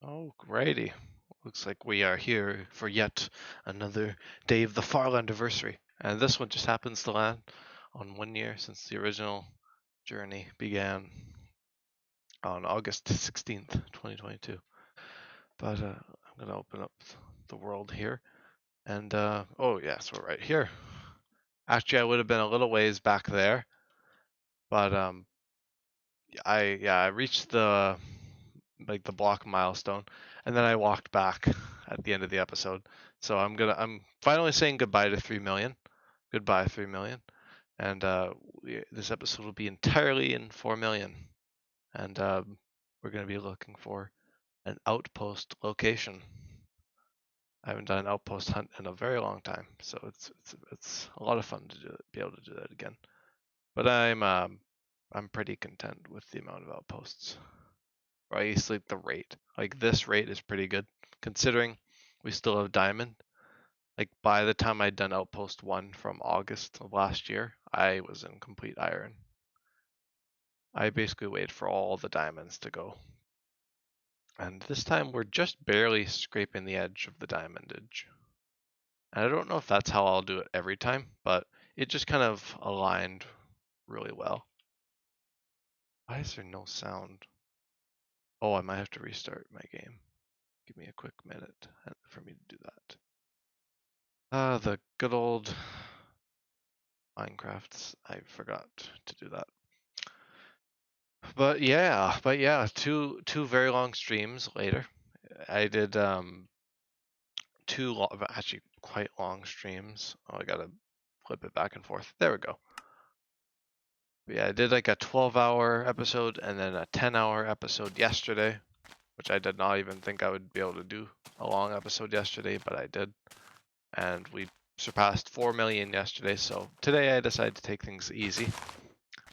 Alrighty. Looks like we are here for yet another day of the Farlandiversary. And this one just happens to land on 1 year since the original journey began on August 16th, 2022. But I'm going to open up the world here. And, oh, yes, we're right here. Actually, I would have been a little ways back there. But I reached the block milestone, and then I walked back at the end of the episode. So I'm finally saying goodbye to 3 million. Goodbye 3 million. And this episode will be entirely in 4 million. And we're going to be looking for an outpost location. I haven't done an outpost hunt in a very long time, so it's a lot of fun to be able to do that again. But I'm pretty content with the amount of outposts. Or at least like the rate. Like this rate is pretty good considering we still have diamond. Like by the time I'd done outpost 1 from August of last year, I was in complete iron. I basically waited for all the diamonds to go. And this time we're just barely scraping the edge of the diamondage. And I don't know if that's how I'll do it every time, but it just kind of aligned really well. Why is there no sound? Oh, I might have to restart my game. Give me a quick minute for me to do that. The good old Minecraft. I forgot to do that. But yeah, two very long streams later. I did actually quite long streams. Oh, I gotta flip it back and forth. There we go. But yeah, I did like a 12-hour episode and then a 10-hour episode yesterday, which I did not even think I would be able to do a long episode yesterday, but I did. And we surpassed 4 million yesterday, so today I decided to take things easy.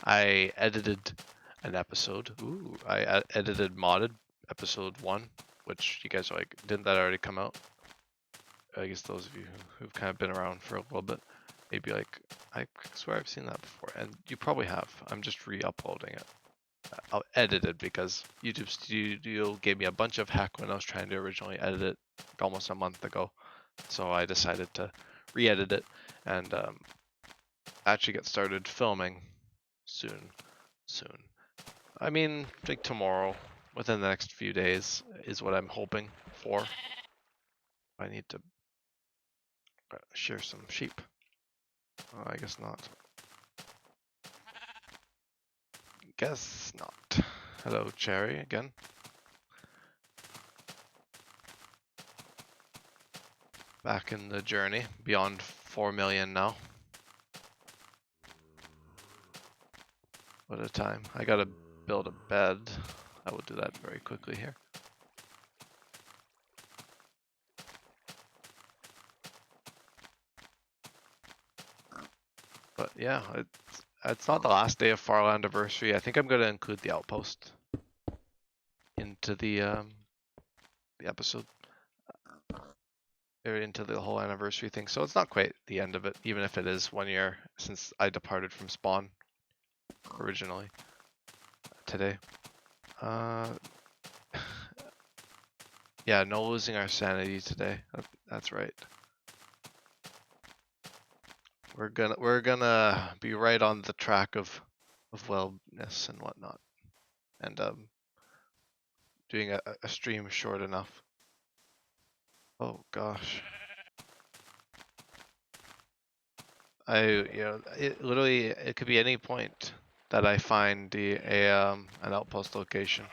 I edited an episode. I edited modded episode 1, which you guys are like, didn't that already come out? I guess those of you who've kind of been around for a little bit, maybe like, I swear I've seen that before, and you probably have. I'm just re-uploading it. I'll edit it because YouTube Studio gave me a bunch of heck when I was trying to originally edit it almost a month ago. So I decided to re-edit it and actually get started filming soon. I mean, like tomorrow, within the next few days, is what I'm hoping for. I need to shear some sheep. I guess not. Guess not. Hello, Cherry, again. Back in the journey, beyond 4 million now. What a time. I gotta build a bed. I will do that very quickly here. But yeah, it's not the last day of Farlandiversary. I think I'm gonna include the outpost into the episode, or into the whole anniversary thing. So it's not quite the end of it, even if it is 1 year since I departed from spawn originally today. Yeah, no losing our sanity today. That's right. We're gonna be right on the track of wellness and whatnot, and doing a stream short enough. Oh gosh, it could be any point that I find an outpost location.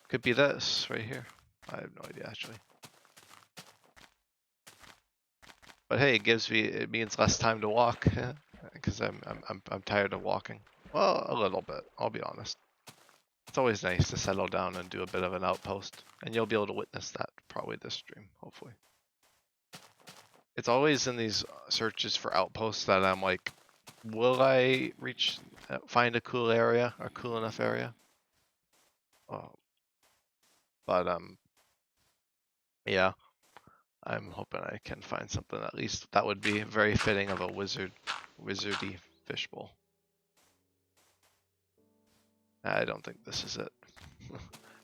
Could be this right here. I have no idea actually. But hey, it means less time to walk because I'm tired of walking. Well, a little bit, I'll be honest. It's always nice to settle down and do a bit of an outpost, and you'll be able to witness that probably this stream, hopefully. It's always in these searches for outposts that I'm like, will I find a cool area, a cool enough area? Oh, but yeah, I'm hoping I can find something at least that would be very fitting of a wizardy fishbowl. I don't think this is it.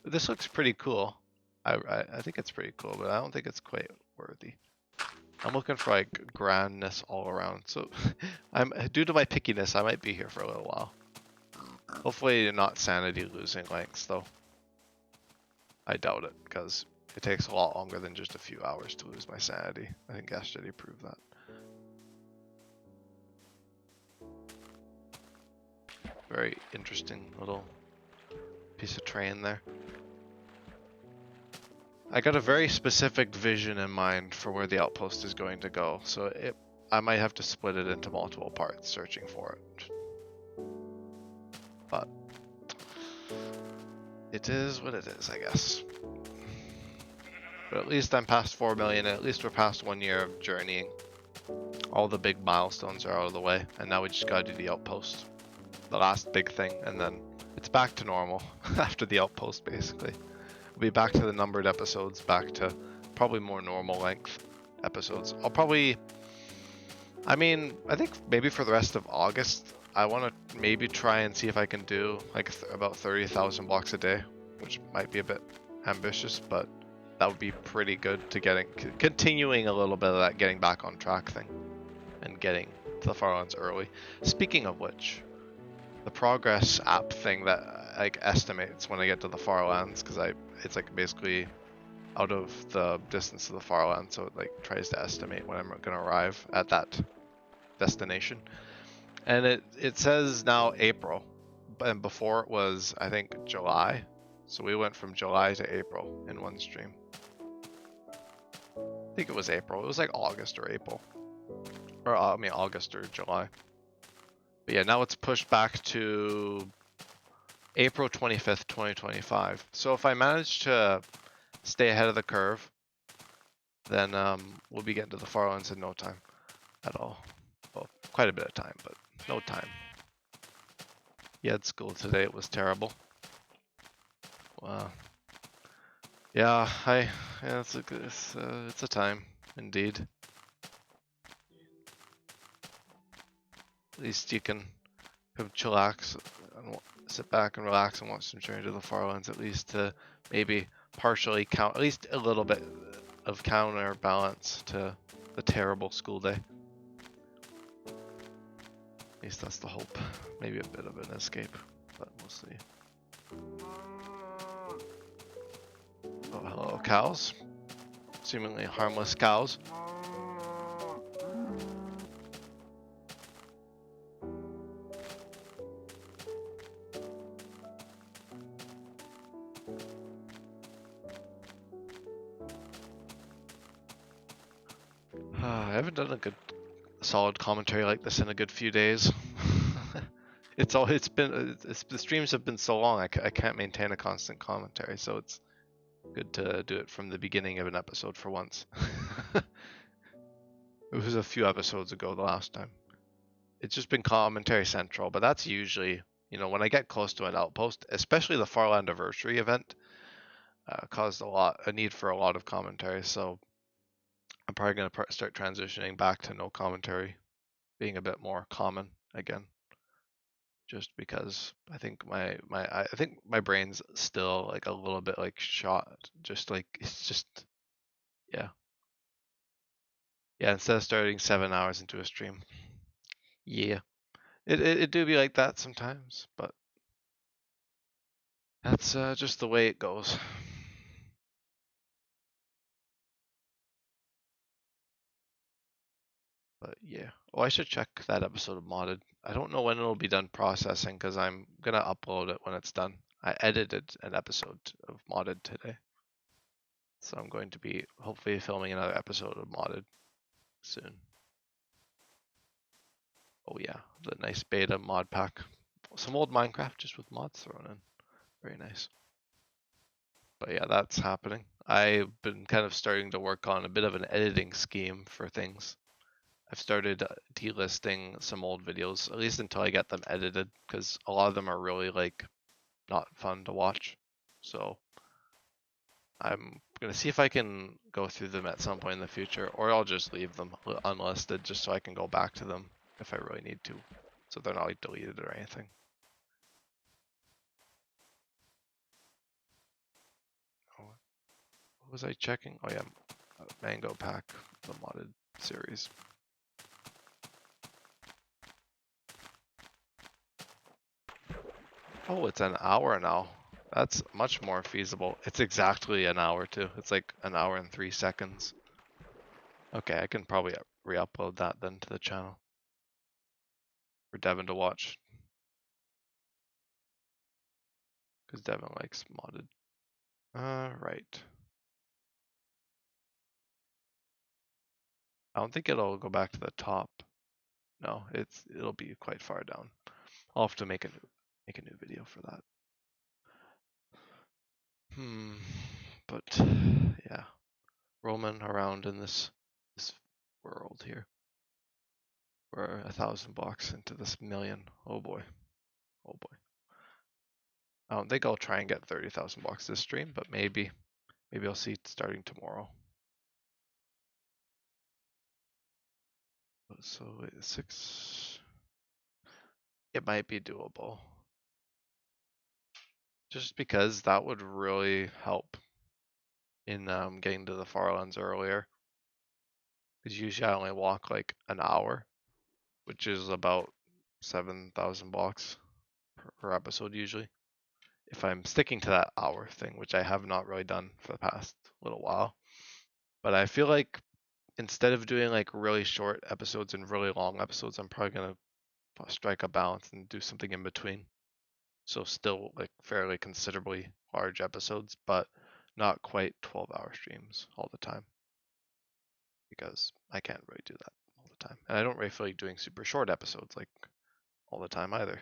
This looks pretty cool. I think it's pretty cool, but I don't think it's quite worthy. I'm looking for like grandness all around. So I'm due to my pickiness, I might be here for a little while. Hopefully not sanity losing lengths though. I doubt it because it takes a lot longer than just a few hours to lose my sanity. I think yesterday proved that. Very interesting little piece of terrain there. I got a very specific vision in mind for where the outpost is going to go, so I might have to split it into multiple parts searching for it. But it is what it is, I guess. But at least I'm past 4 million, and at least we're past 1 year of journeying. All the big milestones are out of the way, and now we just gotta do the outpost. The last big thing, and then it's back to normal after the outpost, basically. We'll be back to the numbered episodes, back to probably more normal length episodes. I think maybe for the rest of August, I want to maybe try and see if I can do like about 30,000 blocks a day, which might be a bit ambitious, but that would be pretty good to continuing a little bit of that getting back on track thing and getting to the Farlands early. Speaking of which, the progress app thing that like estimates when I get to the Farlands, because it's like basically out of the distance of the Farlands, so it like tries to estimate when I'm gonna arrive at that destination. And it says now April, and before it was I think July, so we went from July to April in one stream. I think it was April. It was like August or April, or August or July. But yeah, now it's pushed back to April 25th, 2025. So if I manage to stay ahead of the curve, then we'll be getting to the Farlands in no time at all. Well, quite a bit of time, but no time. You had school today, it was terrible. Wow. Yeah, it's a time, indeed. At least you can chillax and sit back and relax and watch some Journey to the Farlands, at least to maybe partially count, at least a little bit of counterbalance to the terrible school day. At least that's the hope. Maybe a bit of an escape, but we'll see. Oh, hello, cows. Seemingly harmless cows. I haven't done a good solid commentary like this in a good few days. The streams have been so long I can't maintain a constant commentary, so it's good to do it from the beginning of an episode for once. It was a few episodes ago the last time. It's just been commentary central, but that's usually, when I get close to an outpost, especially the Farlandiversary event, caused a need for a lot of commentary, so I'm probably going to start transitioning back to no commentary, being a bit more common again. Just because I think my brain's still like a little bit like shot. Just like it's just yeah. Instead of starting 7 hours into a stream, yeah, it do be like that sometimes, but that's just the way it goes. But yeah. Oh, I should check that episode of Modded. I don't know when it'll be done processing because I'm gonna upload it when it's done. I edited an episode of Modded today. So I'm going to be hopefully filming another episode of Modded soon. Oh yeah, the nice beta mod pack. Some old Minecraft just with mods thrown in. Very nice. But yeah, that's happening. I've been kind of starting to work on a bit of an editing scheme for things. I've started delisting some old videos, at least until I get them edited, because a lot of them are really like not fun to watch. So I'm gonna see if I can go through them at some point in the future, or I'll just leave them unlisted just so I can go back to them if I really need to, so they're not like deleted or anything. What was I checking? Oh yeah, Mango Pack, the modded series. Oh, it's an hour now. That's much more feasible. It's exactly an hour too. It's like an hour and 3 seconds. Okay, I can probably re-upload that then to the channel for Devin to watch. Because Devin likes modded. Right. I don't think it'll go back to the top. No, it'll be quite far down. I'll have to make a new video for that. But yeah, roaming around in this world here. We're 1,000 blocks into this million. Oh boy. Oh boy. I don't think I'll try and get 30,000 blocks this stream, but maybe I'll see it starting tomorrow. So wait, 6. It might be doable. Just because that would really help in getting to the Farlands earlier. Because usually I only walk like an hour, which is about 7,000 blocks per episode usually. If I'm sticking to that hour thing, which I have not really done for the past little while. But I feel like instead of doing like really short episodes and really long episodes, I'm probably gonna strike a balance and do something in between. So still like fairly considerably large episodes, but not quite 12-hour streams all the time. Because I can't really do that all the time. And I don't really feel like doing super short episodes like all the time either.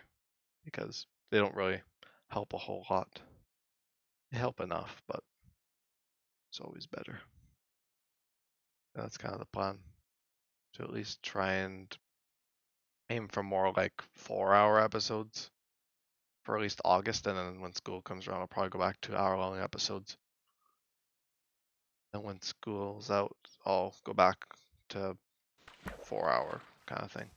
Because they don't really help a whole lot. They help enough, but it's always better. That's kind of the plan. To at least try and aim for more like 4-hour episodes for at least August, and then when school comes around, I'll probably go back to hour-long episodes. And when school's out, I'll go back to 4-hour kind of thing.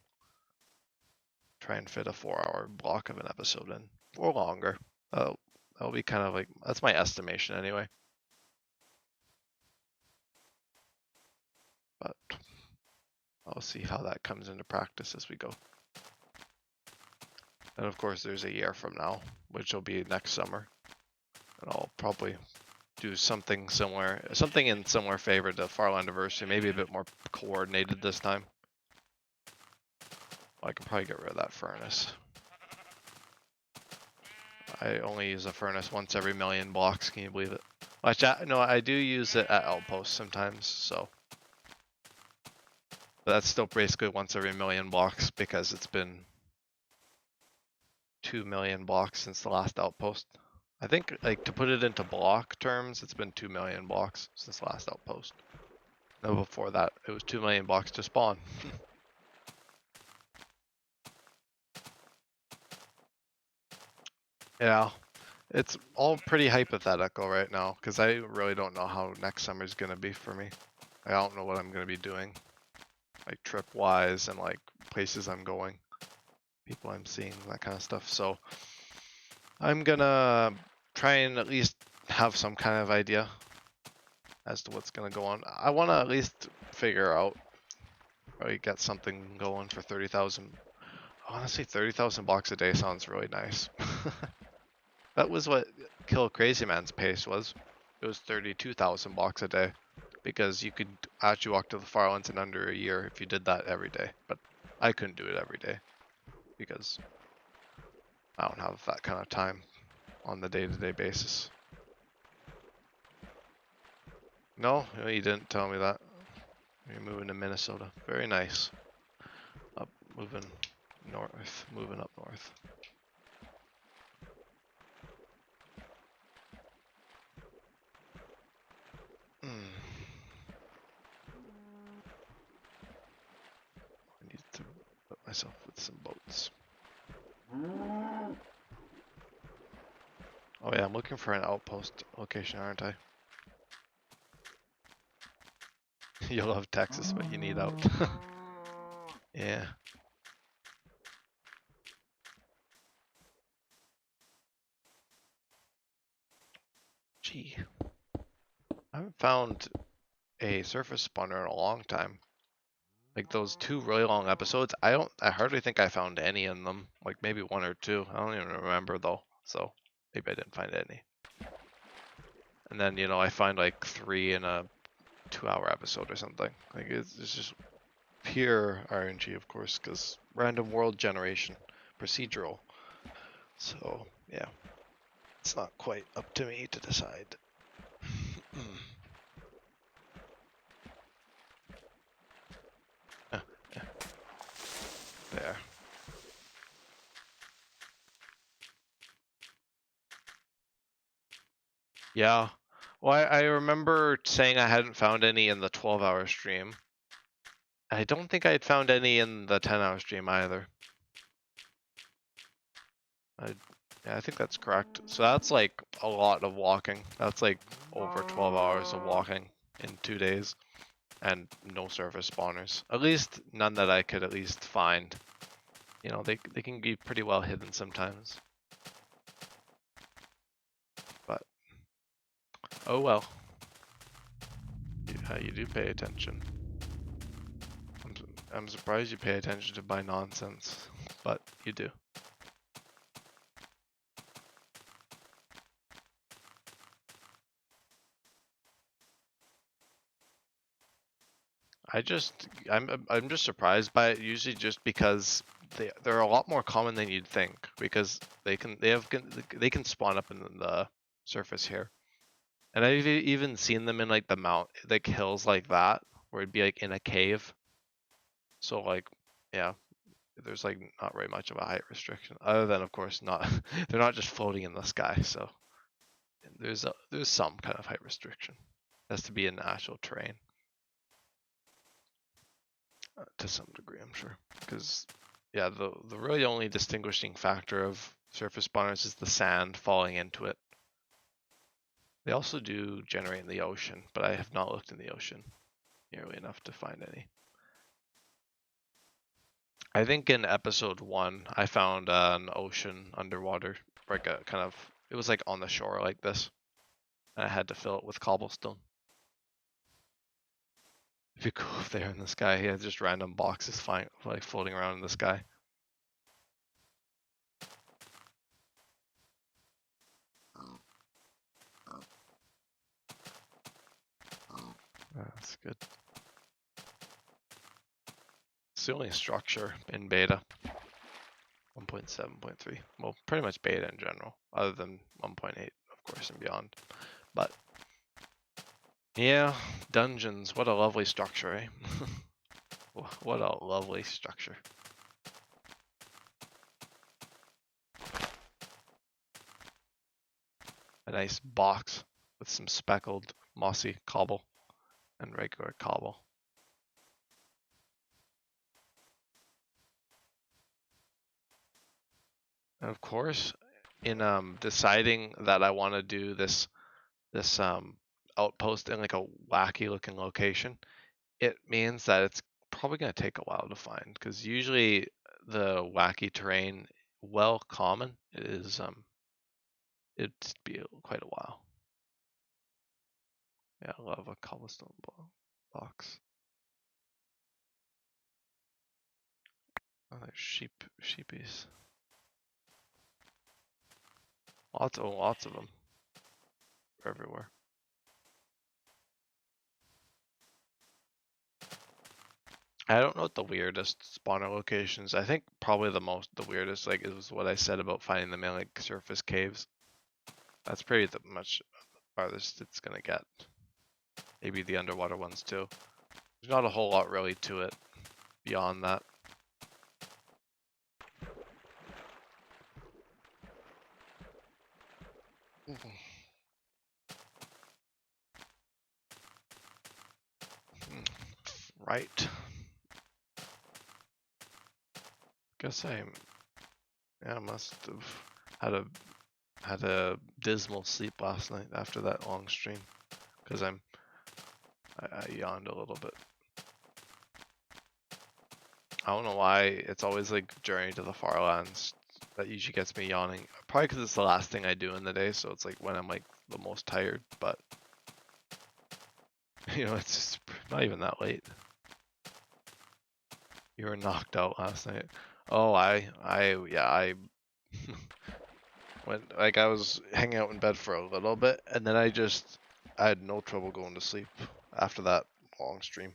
Try and fit a 4-hour block of an episode in, or longer. That'll be kind of like, that's my estimation anyway. But I'll see how that comes into practice as we go. And of course, there's a year from now, which will be next summer. And I'll probably do something similar, something in similar favor to Farlandiversary, maybe a bit more coordinated this time. I can probably get rid of that furnace. I only use a furnace once every million blocks, can you believe it? Actually, no, I do use it at outposts sometimes, so. But that's still basically once every million blocks because it's been 2 million blocks since the last outpost. I think, like, to put it into block terms, it's been 2 million blocks since the last outpost. No, before that, it was 2 million blocks to spawn. Yeah, it's all pretty hypothetical right now because I really don't know how next summer is going to be for me. I don't know what I'm going to be doing, like trip-wise and like places I'm going, people I'm seeing, that kind of stuff. So I'm gonna try and at least have some kind of idea as to what's gonna go on. I want to at least figure out, or get something going for 30,000. Honestly, 30,000 blocks a day sounds really nice. That was what Kill Crazy Man's pace was. It was 32,000 blocks a day, because you could actually walk to the Farlands in under a year if you did that every day. But I couldn't do it every day because I don't have that kind of time on the day-to-day basis. No, you didn't tell me that. You're moving to Minnesota. Very nice. Moving north, moving up north. I need to put myself with some boats. Oh yeah, I'm looking for an outpost location, aren't I? You love Texas, but you need out. Yeah. Gee. I haven't found a surface spawner in a long time. Like those 2 really long episodes, I hardly think I found any in them. Like maybe 1 or 2. I don't even remember though. So maybe I didn't find any. And then, I find like 3 in a 2-hour episode or something. Like it's just pure RNG, of course, because random world generation, procedural. So yeah, it's not quite up to me to decide. There. Yeah. Well, I remember saying I hadn't found any in the 12-hour stream. I don't think I had found any in the 10-hour stream either. Yeah, I think that's correct. So that's like a lot of walking. That's like over 12 hours of walking in 2 days. And no surface spawners. At least none that I could at least find. They can be pretty well hidden sometimes. But oh well. You do pay attention. I'm surprised you pay attention to my nonsense, but you do. I'm just surprised by it, usually just because they're a lot more common than you'd think, because they can spawn up in the surface here. And I've even seen them in like like hills like that, where it'd be like in a cave. So like, yeah, there's like not very much of a height restriction, other than of course they're not just floating in the sky. So there's some kind of height restriction. It has to be in actual terrain, to some degree, I'm sure. Because yeah, the really only distinguishing factor of surface spawners is the sand falling into it. They also do generate in the ocean, but I have not looked in the ocean nearly enough to find any. I think in episode 1, I found an ocean underwater, like a kind of, it was like on the shore like this, and I had to fill it with cobblestone. If you go up there in the sky, he has just random boxes like floating around in the sky. That's good. It's the only structure in beta. 1.7.3. Well, pretty much beta in general, other than 1.8, of course, and beyond. But yeah, dungeons. What a lovely structure, eh? What a lovely structure. A nice box with some speckled mossy cobble and regular cobble. And of course, in deciding that I want to do this outpost in like a wacky looking location, it means that it's probably going to take a while to find, because usually the wacky terrain, well common, it'd be quite a while. Yeah, I love a cobblestone box. Oh, there's sheepies. Lots of them. Everywhere. I don't know what the weirdest spawner locations. I think probably the weirdest, like, is what I said about finding them in like surface caves. That's pretty much farthest it's gonna get. Maybe the underwater ones too. There's not a whole lot really to it beyond that. Right. Guess I must have had a dismal sleep last night after that long stream, because I yawned a little bit. I don't know why, it's always like Journey to the Farlands that usually gets me yawning. Probably because it's the last thing I do in the day, so it's like when I'm like the most tired, but You know, it's just not even that late. You were knocked out last night. Oh, yeah, I went, like, I was hanging out in bed for a little bit, and then I had no trouble going to sleep after that long stream.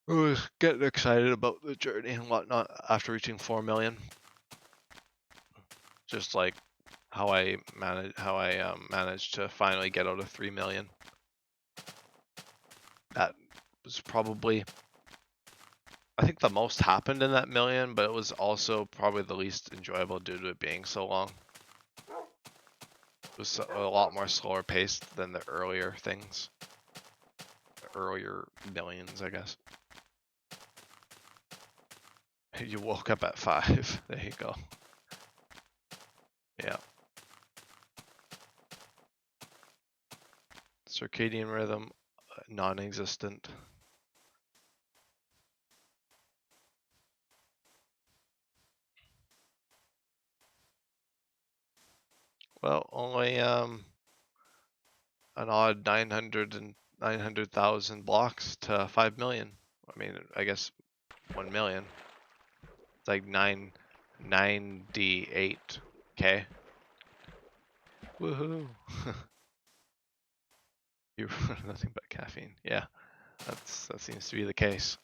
I was getting excited about the journey and whatnot after reaching 4 million. Just like how I managed to finally get out of 3 million. That was probably, I think, the most happened in that million, but it was also probably the least enjoyable due to it being so long. It was a lot more slower paced than the earlier things. The earlier millions, I guess. You woke up at 5. There you go. Yeah. Circadian rhythm, non-existent. Well, only an odd 900,000 blocks to 5 million. I mean, I guess 1 million. It's like 998K. Woohoo! You nothing but caffeine. Yeah, that seems to be the case.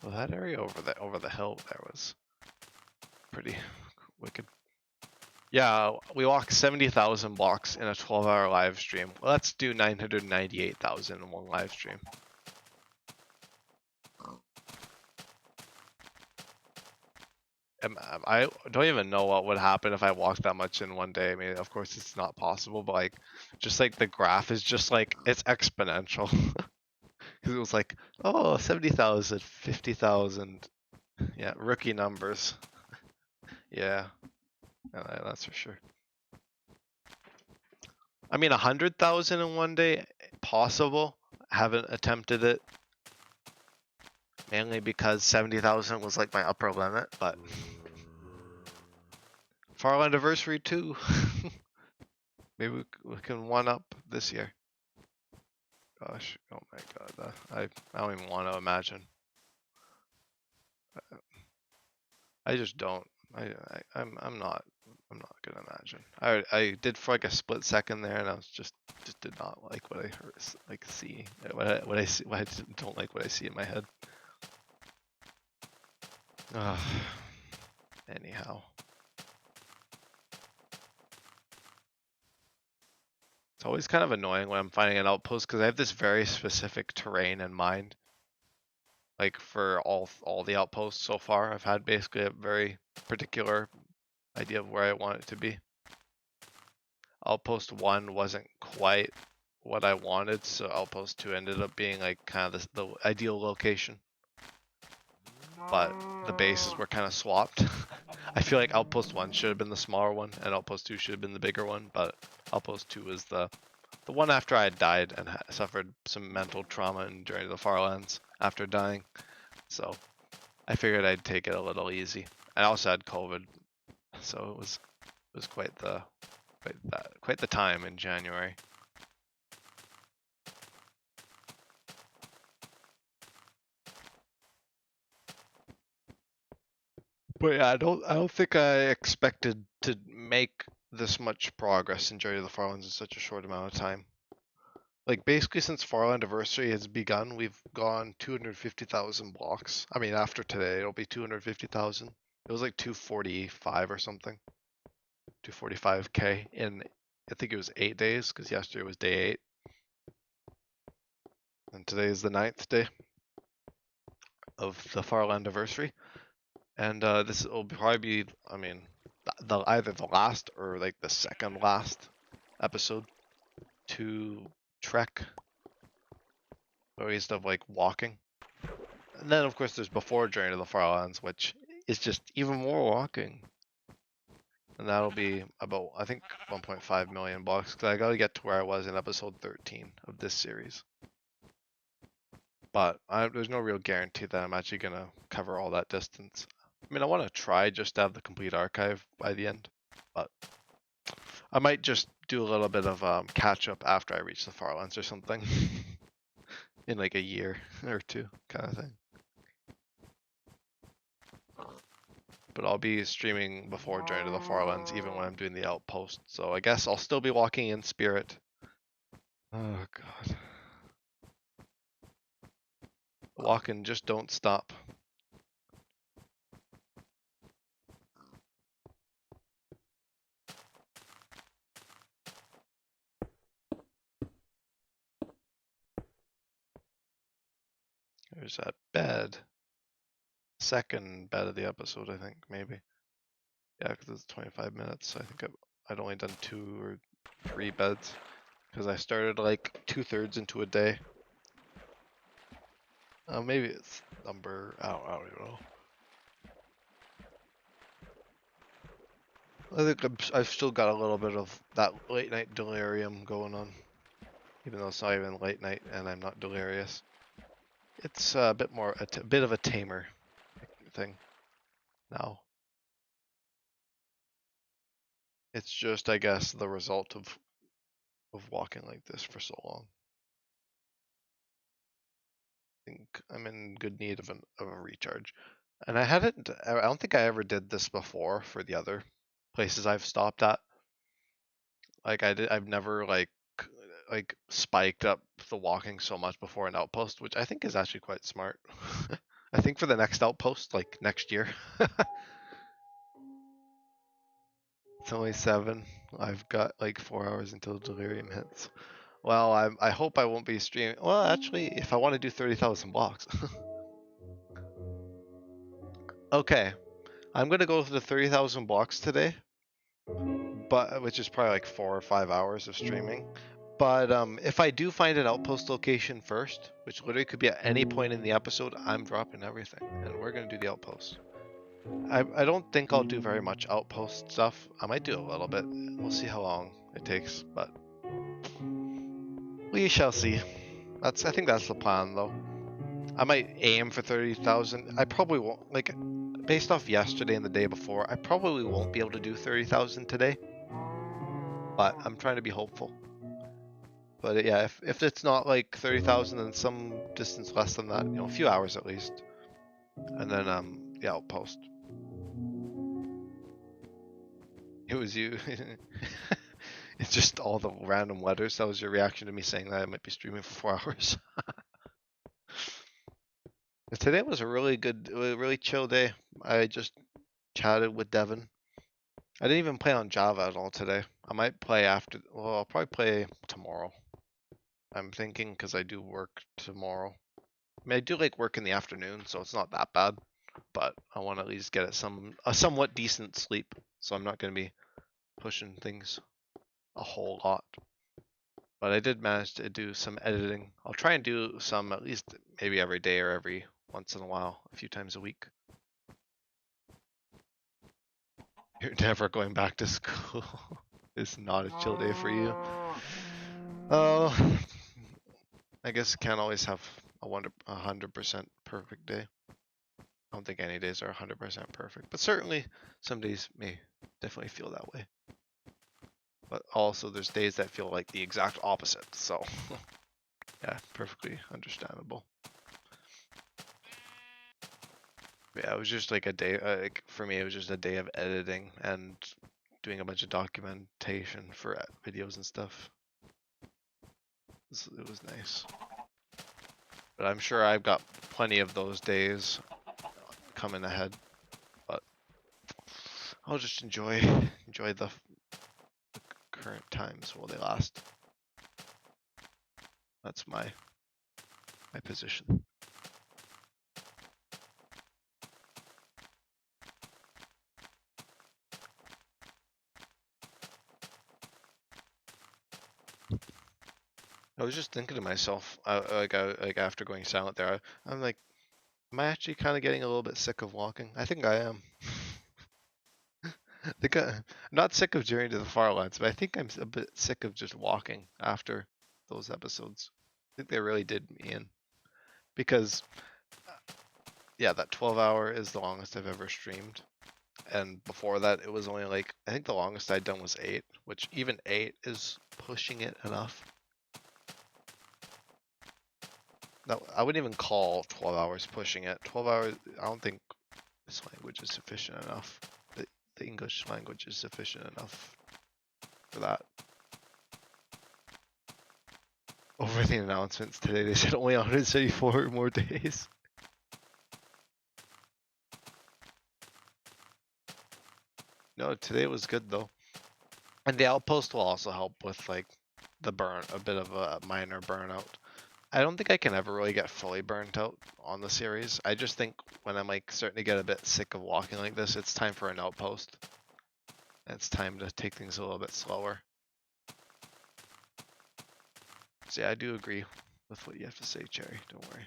Well, that area over the hill there was pretty wicked. Yeah, we walked 70,000 blocks in a 12-hour live stream. Well, let's do 998,000 in one live stream. I don't even know what would happen if I walked that much in one day. I mean, of course it's not possible, but like, just like the graph is just like, it's exponential. Because it was like, oh, 70,000, 50,000. Yeah, rookie numbers. Yeah, that's for sure. I mean, 100,000 in one day, possible. Haven't attempted it. Mainly because 70,000 was like my upper limit, but Farlandiversary 2. Maybe we can one up this year. Gosh, oh my god, I don't even want to imagine. I just don't. I'm not gonna imagine. I did for like a split second there, and I was just did not like what I heard, like see what I see. I don't like what I see in my head. Anyhow, it's always kind of annoying when I'm finding an outpost because I have this very specific terrain in mind. Like for all the outposts so far, I've had basically a very particular idea of where I want it to be. Outpost 1 wasn't quite what I wanted, so Outpost 2 ended up being like kind of the ideal location. But the bases were kind of swapped. I feel like Outpost 1 should have been the smaller one, and Outpost 2 should have been the bigger one, but Outpost 2 was the one after I had died and suffered some mental trauma in Journey to the Farlands after dying. So I figured I'd take it a little easy. I also had COVID, so it was quite the time in January. But yeah, I don't think I expected to make this much progress in Journey to the Farlands in such a short amount of time. Like basically since Farlandiversary has begun, we've gone 250,000 blocks. I mean, after today, it'll be 250,000. It was like 245 or something. 245K in, I think it was 8 days, because yesterday was day 8. And today is the 9th day of the Farlandiversary. And this will probably be, I mean, either the last or like the second last episode to trek, or at least of like walking. And then of course there's before Journey to the Farlands, which is just even more walking. and that'll be about, I think, 1.5 million blocks, because I gotta get to where I was in episode 13 of this series. But there's no real guarantee that I'm actually gonna cover all that distance. I mean, I want to try just to have the complete archive by the end, but I might just do a little bit of catch up after I reach the Farlands or something in like a year or two, kind of thing. But I'll be streaming before Journey to the Farlands, even when I'm doing the outpost. So I guess I'll still be walking in spirit. Oh god. Walking, just don't stop. There's that bed. Second bed of the episode, I think, maybe. Yeah, because it's 25 minutes. I think I'd only done 2 or 3 beds. Because I started like 2/3 into a day. Maybe it's number, I don't even know. I think I've still got a little bit of that late night delirium going on. Even though it's not even late night and I'm not delirious. It's a bit more, a bit of a tamer thing now. It's just, I guess, the result of walking like this for so long. I think I'm in good need of a recharge. And I don't think I ever did this before for the other places I've stopped at. Like I've never like spiked up the walking so much before an outpost, which I think is actually quite smart. I think for the next outpost, like next year. It's only 7. I've got like 4 hours until delirium hits. Well, I hope I won't be streaming. Well, actually, if I want to do 30,000 blocks. Okay, I'm gonna go for the 30,000 blocks today, but which is probably like 4 or 5 hours of streaming. But if I do find an outpost location first, which literally could be at any point in the episode, I'm dropping everything, and we're gonna do the outpost. I don't think I'll do very much outpost stuff. I might do a little bit. We'll see how long it takes, but we shall see. I think that's the plan, though. I might aim for 30,000. I probably won't, like, based off yesterday and the day before, I probably won't be able to do 30,000 today. But I'm trying to be hopeful. But yeah, if it's not like 30,000, then some distance less than that, a few hours at least. And then the outpost. It was you. It's just all the random letters. That was your reaction to me saying that I might be streaming for 4 hours. Today was a really good, really chill day. I just chatted with Devin. I didn't even play on Java at all today. I might play after, well, I'll probably play tomorrow. I'm thinking because I do work tomorrow. I mean, I do like work in the afternoon, so it's not that bad. But I want to at least get a somewhat decent sleep, so I'm not going to be pushing things a whole lot. But I did manage to do some editing. I'll try and do some at least maybe every day or every once in a while, a few times a week. You're never going back to school. It's not a chill day for you. Oh, I guess can't always have a 100% perfect day. I don't think any days are 100% perfect, but certainly some days may definitely feel that way. But also there's days that feel like the exact opposite, so yeah, perfectly understandable. Yeah, it was just like a day, like for me it was just a day of editing and doing a bunch of documentation for videos and stuff. It was nice. But I'm sure I've got plenty of those days coming ahead. But I'll just enjoy the current times while they last. That's my position. I was just thinking to myself, like after going silent there, I'm like, am I actually kind of getting a little bit sick of walking? I think I am. I'm not sick of Journey to the Farlands, but I think I'm a bit sick of just walking after those episodes. I think they really did me in. Because, yeah, that 12-hour is the longest I've ever streamed. And before that, it was only like, I think the longest I'd done was 8, which even 8 is pushing it enough. No, I wouldn't even call 12 hours pushing it. 12 hours, I don't think this language is sufficient enough. The English language is sufficient enough for that. Over the announcements today, they said only 174 more days. No, today was good though. And the outpost will also help with like the burn, a bit of a minor burnout. I don't think I can ever really get fully burnt out on the series. I just think when I'm like starting to get a bit sick of walking like this, it's time for an outpost. It's time to take things a little bit slower. So yeah, I do agree with what you have to say, Cherry. Don't worry.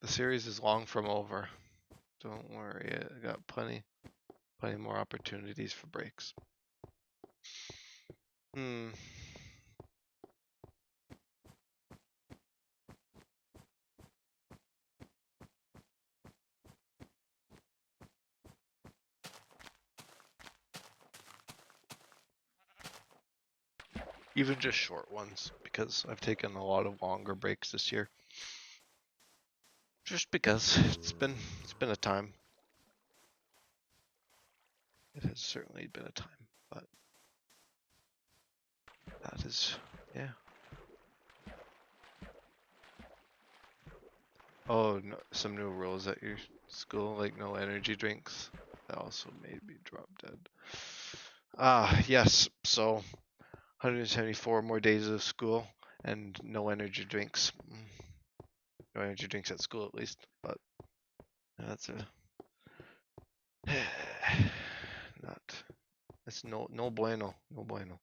The series is long from over. Don't worry, I got plenty more opportunities for breaks. Even just short ones, because I've taken a lot of longer breaks this year. Just because it's been a time. It has certainly been a time, but that is, yeah. Oh, no, some new rules at your school, like no energy drinks. That also made me drop dead. Yes, so 174 more days of school and no energy drinks. No energy drinks at school at least, but that's a not. It's no bueno, no bueno.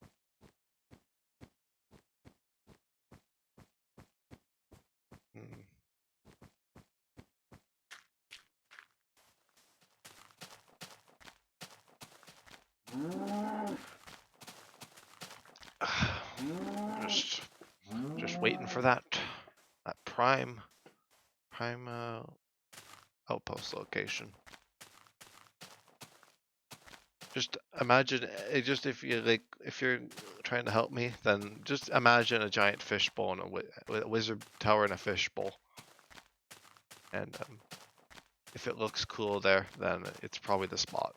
Just waiting for that prime outpost location. Just imagine, just if you're trying to help me, then just imagine a giant fishbowl and a wizard tower and a fishbowl. And if it looks cool there, then it's probably the spot.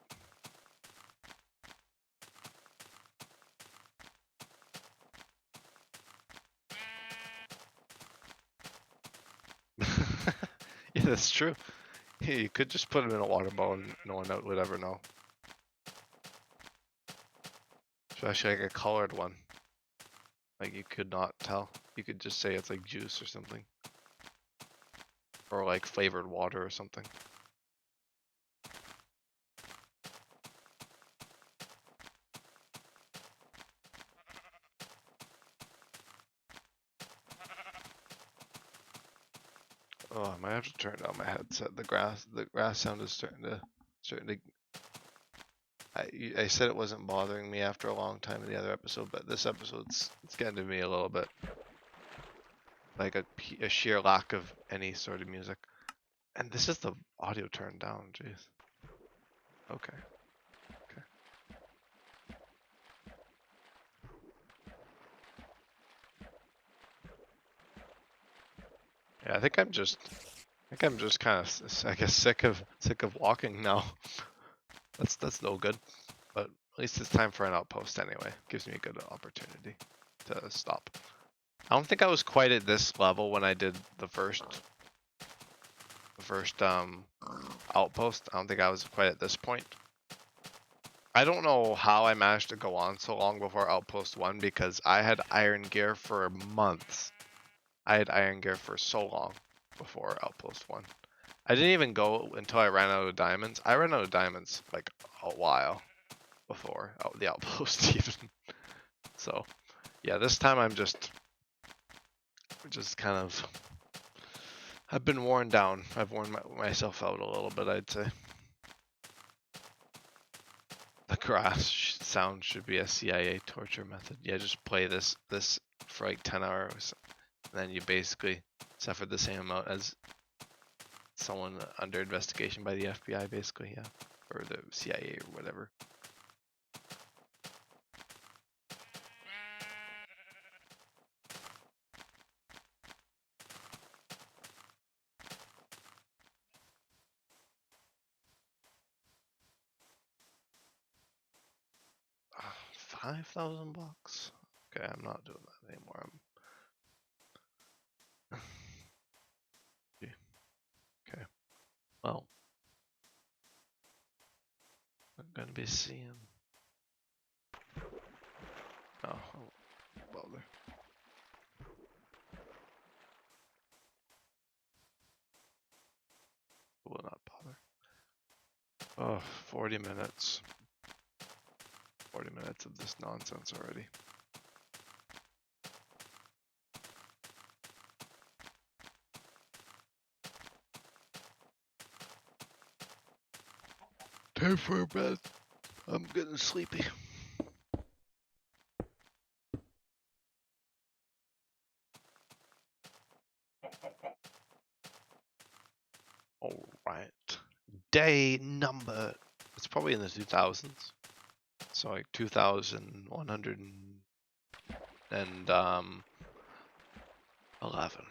Yeah, that's true. Yeah, you could just put them in a water bowl and no one would ever know. Especially like a colored one. Like you could not tell. You could just say it's like juice or something. Or like flavored water or something. Oh, I might have to turn down my headset. The grass sound is starting to. I said it wasn't bothering me after a long time in the other episode, but this episode's it's getting to me a little bit. Like a sheer lack of any sort of music. And this is the audio turned down. Jeez. Okay. Yeah, I think I'm just kind of, I guess, sick of walking now. That's no good. But at least it's time for an outpost anyway. Gives me a good opportunity to stop. I don't think I was quite at this level when I did the first outpost. I don't think I was quite at this point. I don't know how I managed to go on so long before Outpost 1 because I had iron gear for months. I had iron gear for so long before Outpost 1. I didn't even go until I ran out of diamonds. I ran out of diamonds like a while before the Outpost even. So, yeah, this time I'm just just kind of, I've been worn down. I've worn myself out a little bit, I'd say. The grass sound should be a CIA torture method. Yeah, just play this for like 10 hours, and then you basically suffer the same amount as someone under investigation by the FBI, basically, yeah, or the CIA or whatever. $5,000? Okay, I'm not doing that anymore. Okay. Well, I'm gonna be seeing. Oh, bother. Will not bother. Oh, 40 minutes. 40 minutes of this nonsense already. Time for bed. I'm getting sleepy. All right. Day number. It's probably in the 2000s. So like 2111.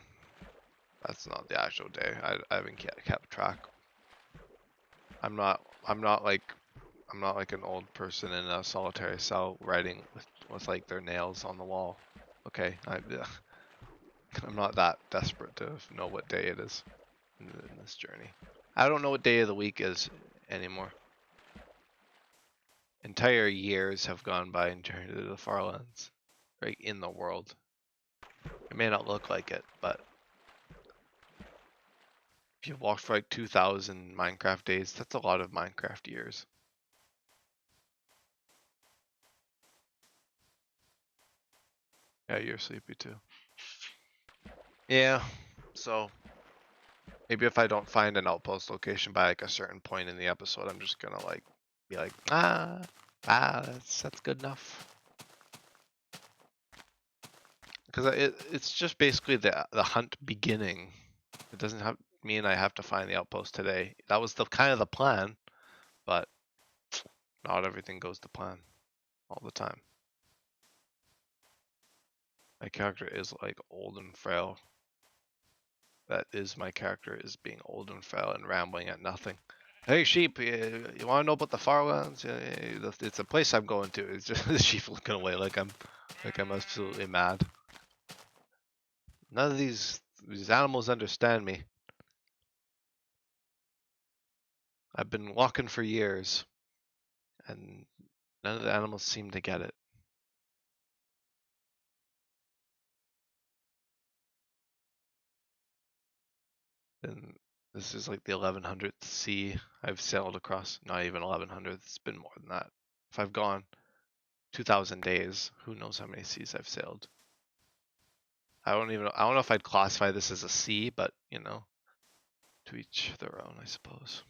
That's not the actual day. I haven't kept track. I'm not like an old person in a solitary cell writing with like their nails on the wall. Okay, I'm not that desperate to know what day it is in this journey. I don't know what day of the week is anymore. Entire years have gone by in Journey to the Farlands, right, in the world. It may not look like it, but if you've walked for like 2,000 Minecraft days, that's a lot of Minecraft years. Yeah, you're sleepy too. Yeah, so maybe if I don't find an outpost location by like a certain point in the episode, I'm just gonna like be like, that's good enough. Because it's just basically the hunt beginning. It doesn't mean I have to find the outpost today. That was the kind of the plan, but not everything goes to plan all the time. My character is like old and frail. That is my character, is being old and frail and rambling at nothing. Hey sheep, you want to know about the Farlands? It's a place I'm going to. It's just the sheep looking away like I'm absolutely mad. None of these animals understand me. I've been walking for years, and none of the animals seem to get it. And this is like the 1100th sea I've sailed across. Not even 1100th. It's been more than that. If I've gone 2,000 days, who knows how many seas I've sailed. I don't know if I'd classify this as a sea, but you know, to each their own, I suppose.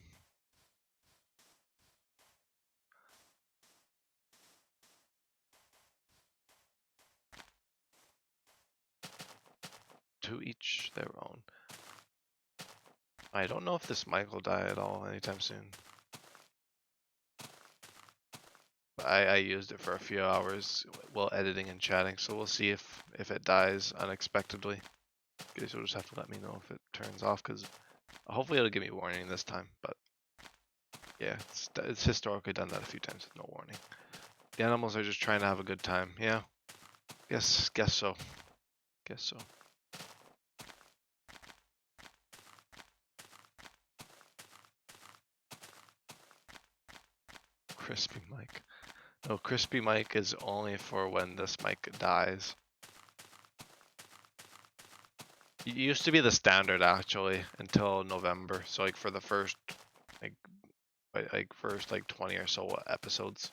To each their own. I don't know if this mic will die at all anytime soon. I used it for a few hours while editing and chatting, so we'll see if it dies unexpectedly. You guys will just have to let me know if it turns off, because hopefully it'll give me warning this time, but yeah, it's historically done that a few times with no warning. The animals are just trying to have a good time. Yeah, guess so. Guess so. Crispy mic. No, crispy mic is only for when this mic dies. It used to be the standard actually until November. So like for the first first 20 or so episodes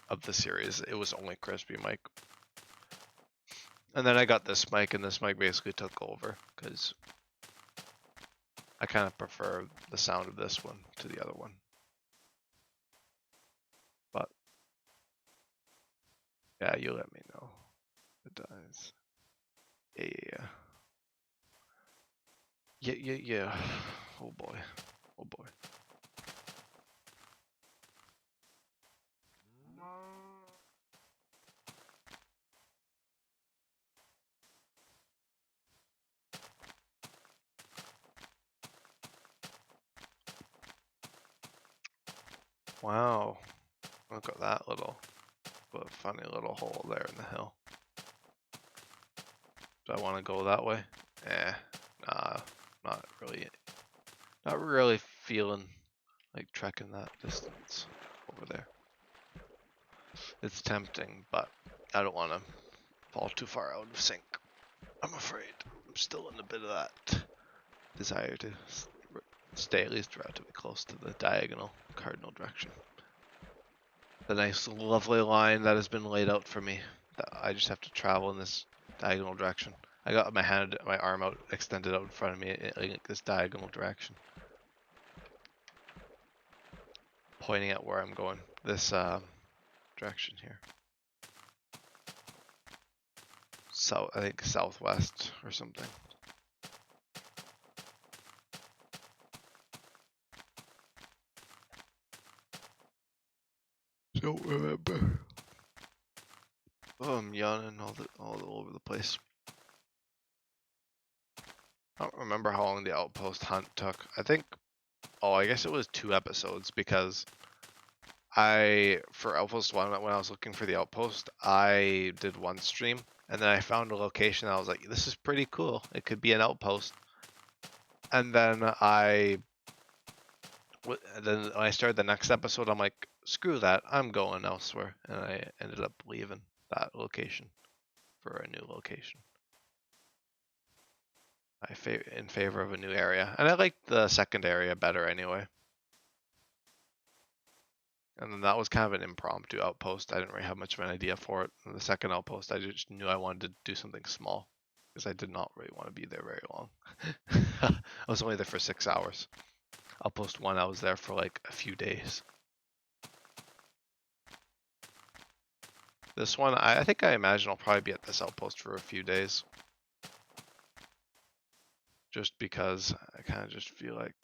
of the series, it was only crispy mic. And then I got this mic, and this mic basically took over because I kind of prefer the sound of this one to the other one. But yeah, you let me know. It does. Yeah. Yeah. Oh boy. Oh boy. Wow. Look at that little, funny little hole there in the hill. Do I want to go that way? Nah, not really. Not really feeling like trekking that distance over there. It's tempting, but I don't want to fall too far out of sync. I'm afraid. I'm still in a bit of that desire to stay at least relatively close to the diagonal cardinal direction. The nice lovely line that has been laid out for me. That I just have to travel in this diagonal direction. I got my arm out, extended out in front of me in like this diagonal direction. Pointing at where I'm going. This direction here. So I think southwest or something. Don't remember. Oh, I'm yawning all over the place. I don't remember how long the outpost hunt took. I guess it was 2 episodes because for Outpost 1, when I was looking for the outpost, I did one stream and then I found a location and I was like, this is pretty cool. It could be an outpost. And then when I started the next episode, I'm like, screw that. I'm going elsewhere. And I ended up leaving that location for a new location. In favor of a new area. And I like the second area better anyway. And then that was kind of an impromptu outpost. I didn't really have much of an idea for it. And the second outpost, I just knew I wanted to do something small because I did not really want to be there very long. I was only there for 6 hours. Outpost 1, I was there for like a few days. This one, I think I imagine I'll probably be at this outpost for a few days. Just because I kind of just feel like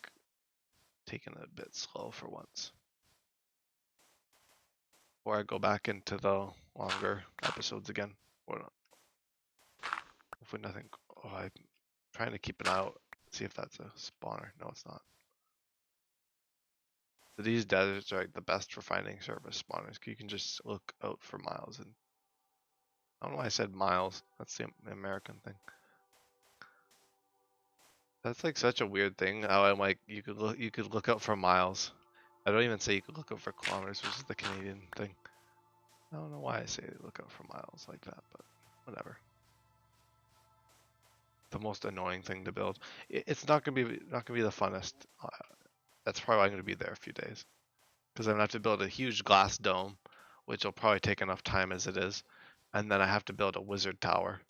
taking it a bit slow for once. Or I go back into the longer episodes again. Or not. Hopefully nothing. Oh, I'm trying to keep an eye out. See if that's a spawner. No, it's not. So these deserts are like the best for finding service spawners. You can just look out for miles. And I don't know why I said miles. That's the American thing. That's like such a weird thing. How I'm like, you could look out for miles. I don't even say you could look out for kilometers, which is the Canadian thing. I don't know why I say look out for miles like that, but whatever. The most annoying thing to build. It's not gonna be the funnest. That's probably why I'm gonna be there a few days, because I'm gonna have to build a huge glass dome, which will probably take enough time as it is, and then I have to build a wizard tower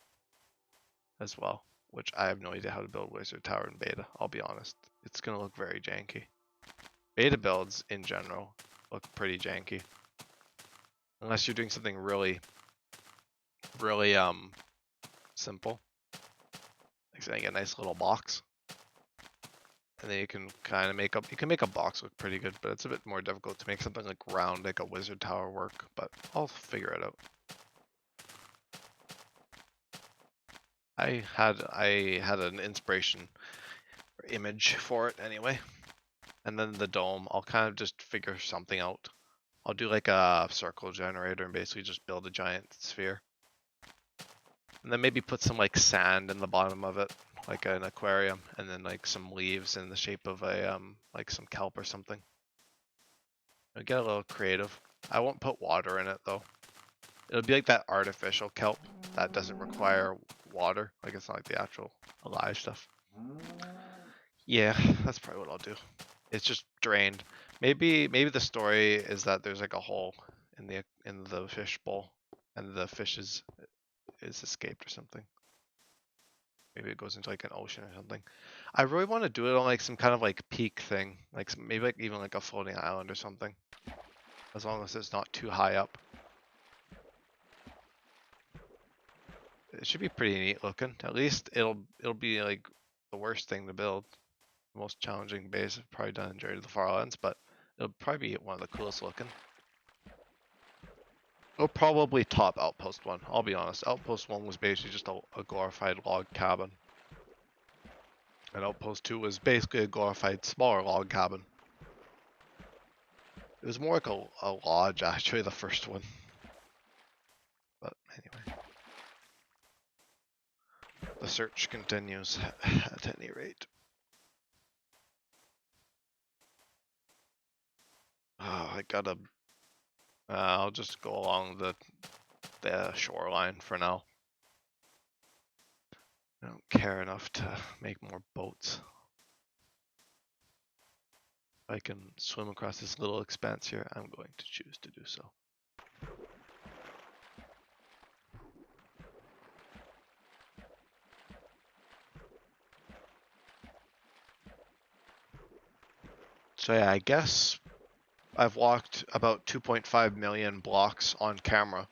as well, which I have no idea how to build wizard tower in beta. I'll be honest, it's gonna look very janky. Beta builds in general look pretty janky, unless you're doing something really simple. Like saying a nice little box. And then you can kind of make a box look pretty good, but it's a bit more difficult to make something like round, like a wizard tower work, but I'll figure it out. I had an inspiration or image for it anyway. And then the dome, I'll kind of just figure something out. I'll do like a circle generator and basically just build a giant sphere. And then maybe put some like sand in the bottom of it, like an aquarium, and then like some leaves in the shape of a like some kelp or something. I'll get a little creative. I won't put water in it though. It'll be like that artificial kelp that doesn't require water. Like it's not like the actual alive stuff. Yeah, that's probably what I'll do. It's just drained. Maybe the story is that there's like a hole in the fish bowl, and the fishes is escaped or something. Maybe it goes into like an ocean or something. I really want to do it on like some kind of like peak thing, like maybe like even like a floating island or something, as long as it's not too high up. It should be pretty neat looking. At least it'll be like the worst thing to build. The most challenging base I've probably done in Journey to the Farlands, but it'll probably be one of the coolest looking. It'll probably top Outpost 1, I'll be honest. Outpost 1 was basically just a glorified log cabin. And Outpost 2 was basically a glorified smaller log cabin. It was more like a lodge, actually, the first one. But anyway. The search continues at any rate. Oh, I gotta... I'll just go along the shoreline for now. I don't care enough to make more boats. If I can swim across this little expanse here, I'm going to choose to do so. So yeah, I guess I've walked about 2.5 million blocks on camera.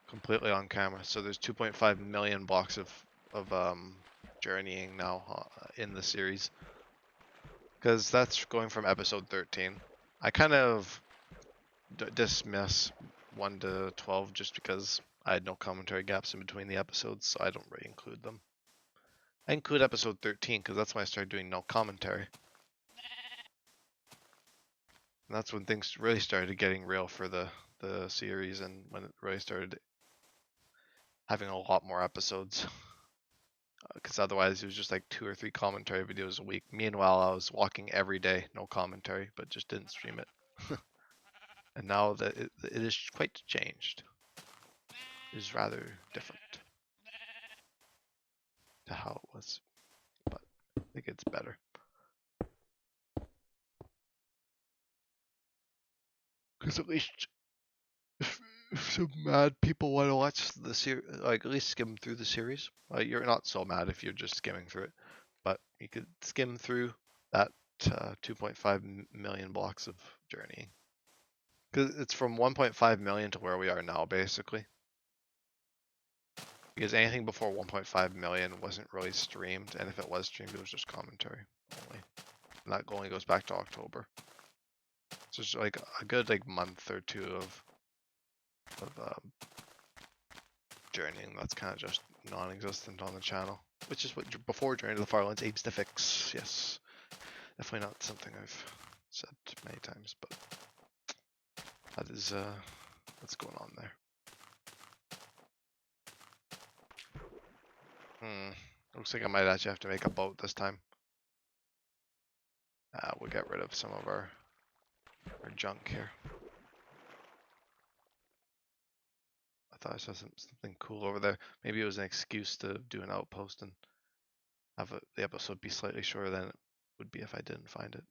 Completely on camera. So there's 2.5 million blocks of journeying now in the series. Because that's going from episode 13. I kind of dismiss 1 to 12 just because I had no commentary gaps in between the episodes, so I don't really include them. I include episode 13 because that's when I started doing no commentary. And that's when things really started getting real for the series, and when it really started having a lot more episodes. Because otherwise it was just like 2 or 3 commentary videos a week. Meanwhile, I was walking every day, no commentary, but just didn't stream it. And now that it is quite changed. It is rather different to how it was, but I think it's better. Because at least if some mad people want to watch the series, like at least skim through the series. You're not so mad if you're just skimming through it, but you could skim through that 2.5 million blocks of journeying. Because it's from 1.5 million to where we are now, basically. Because anything before 1.5 million wasn't really streamed, and if it was streamed, it was just commentary only. And that only goes back to October. So it's like a good like month or 2 of journeying that's kind of just non-existent on the channel, which is what before Journey to the Farlands aims to fix. Yes, definitely not something I've said many times, but that is what's going on there. Looks like I might actually have to make a boat this time. We'll get rid of some of our junk here. I thought I saw something cool over there. Maybe it was an excuse to do an outpost and have the episode be slightly shorter than it would be if I didn't find it.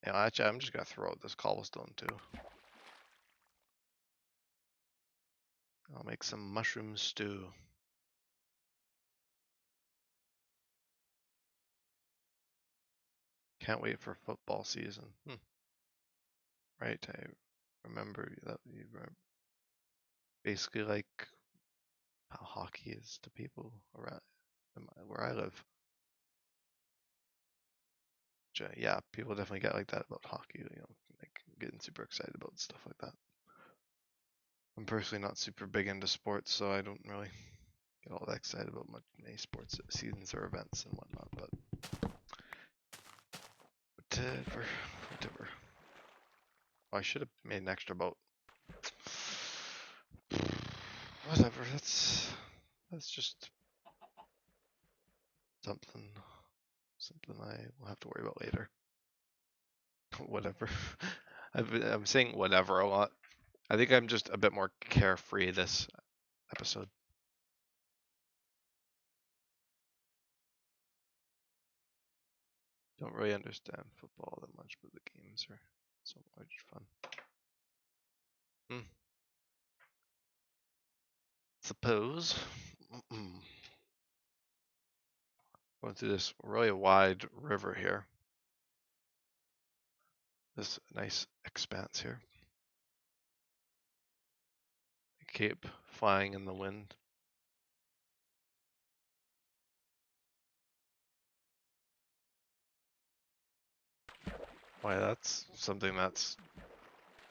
Yeah, actually, I'm just gonna throw out this cobblestone too. I'll make some mushroom stew. Can't wait for football season. Right, I remember that you were basically like how hockey is to people around where I live. Yeah, people definitely get like that about hockey, you know, like getting super excited about stuff like that. I'm personally not super big into sports, so I don't really get all that excited about many sports seasons or events and whatnot, but whatever. Oh, I should have made an extra boat. Whatever, that's just something I will have to worry about later. Whatever. I'm saying whatever a lot. I think I'm just a bit more carefree this episode. Don't really understand football that much, but the games are So much fun. Suppose. Going through this really wide river here. This nice expanse here. Cape flying in the wind. Why, that's something that's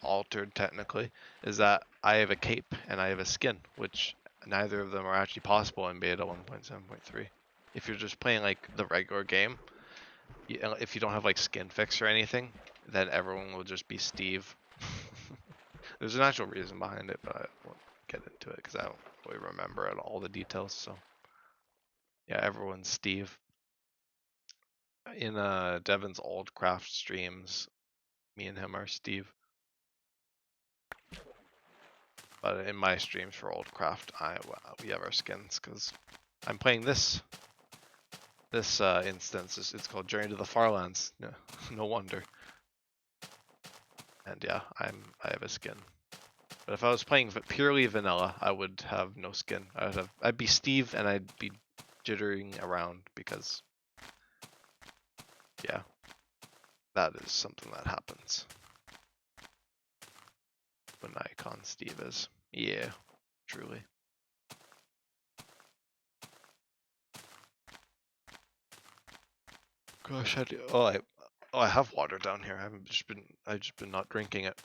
altered technically, is that I have a cape and I have a skin, which neither of them are actually possible in beta 1.7.3. If you're just playing like the regular game, if you don't have like skin fix or anything, then everyone will just be Steve. There's an actual reason behind it, but I won't get into it because I don't really remember all the details. So yeah, everyone's Steve. In Devin's old craft streams, me and him are Steve. But in my streams for old craft, we have our skins because I'm playing this instance. It's called Journey to the Farlands. No, no wonder. And yeah, I have a skin. But if I was playing purely vanilla, I would have no skin. I'd be Steve and I'd be jittering around because yeah, that is something that happens when Icon Steve is. Yeah, truly. Gosh, I have water down here. I've just been not drinking it.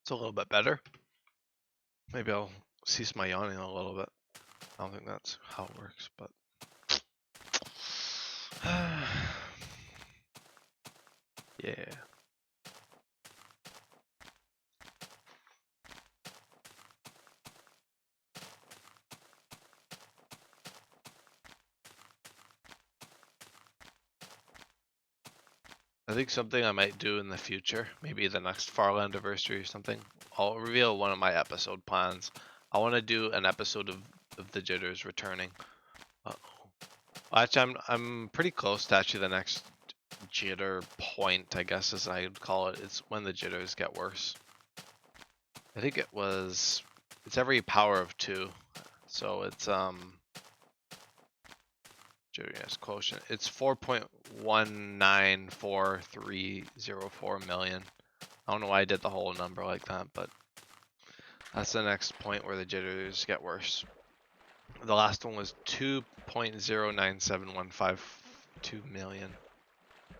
It's a little bit better. Maybe I'll cease my yawning a little bit. I don't think that's how it works, but yeah. I think something I might do in the future, maybe the next Farlandiversary or something, I'll reveal one of my episode plans. I want to do an episode of the jitters returning. Uh-oh. Actually, I'm pretty close to actually the next jitter point, I guess as I would call it. It's when the jitters get worse. I think it's every power of 2. So it's jitteriness quotient. It's 4.194304 million. I don't know why I did the whole number like that, but that's the next point where the jitters get worse. The last one was 2.097152 million.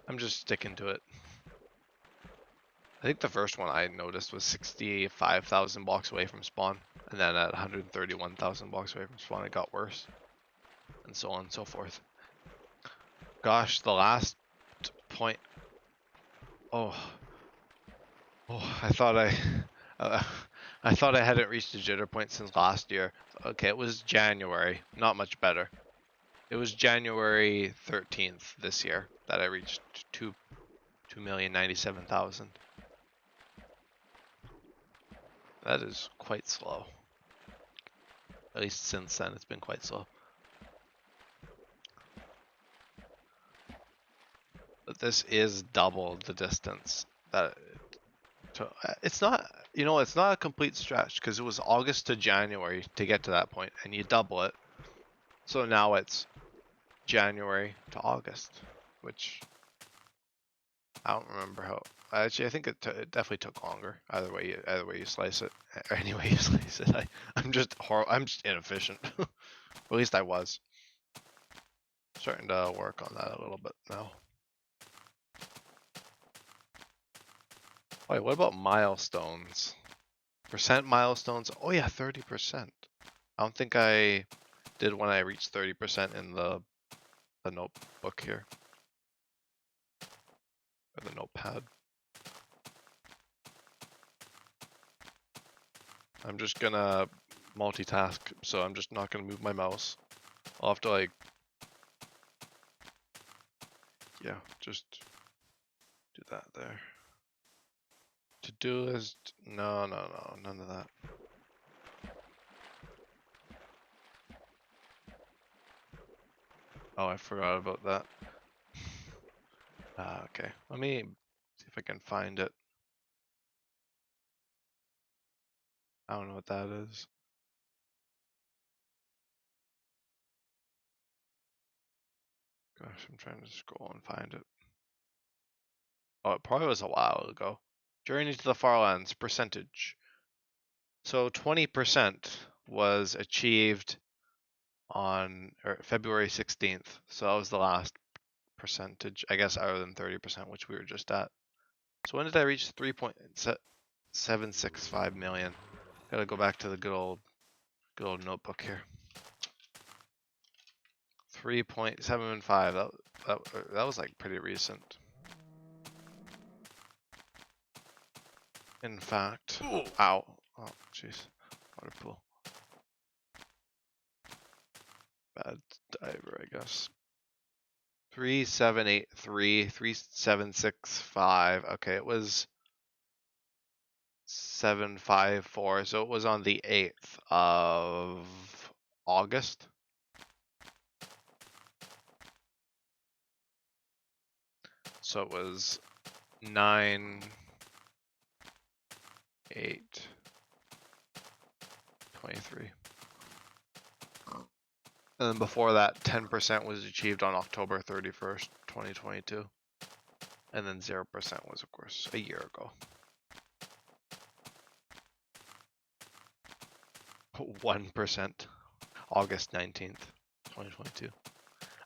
I'm just sticking to it. I think the first one I noticed was 65,000 blocks away from spawn, and then at 131,000 blocks away from spawn it got worse, and so on and so forth. Gosh, the last point. Oh, I thought I thought I hadn't reached a jitter point since last year. Okay, it was January. Not much better. It was January 13th this year that I reached 2,097,000. That is quite slow. At least since then, it's been quite slow. But this is double the distance that it's not, it's not a complete stretch because it was August to January to get to that point, and you double it. So now it's January to August, which I don't remember how. Actually, I think it definitely took longer. Either way you slice it, or any way you slice it. I'm just inefficient. Or at least I was. Starting to work on that a little bit now. Wait, what about milestones? Percent milestones? Oh yeah, 30%. I don't think I did when I reached 30% in the notebook here. Or the notepad. I'm just gonna multitask, so I'm just not gonna move my mouse. I'll have to yeah, just do that there. To-do list, no, none of that. Oh, I forgot about that. Okay, let me see if I can find it. I don't know what that is. Gosh, I'm trying to scroll and find it. Oh, it probably was a while ago. Journey to the Farlands percentage. So 20% was achieved on February 16th. So that was the last percentage, I guess, other than 30%, which we were just at. So when did I reach 3.765 million? Gotta go back to the good old notebook here. 3.75. That was like pretty recent. In fact, ow. Oh, jeez. Water pool. Bad diver, I guess. 3783, 3765. Okay, it was 754. So it was on the 8th of August. So it was 9, 8, 23. And then before that, 10% was achieved on October 31st, 2022. And then 0% was, of course, a year ago. 1%, August 19th, 2022.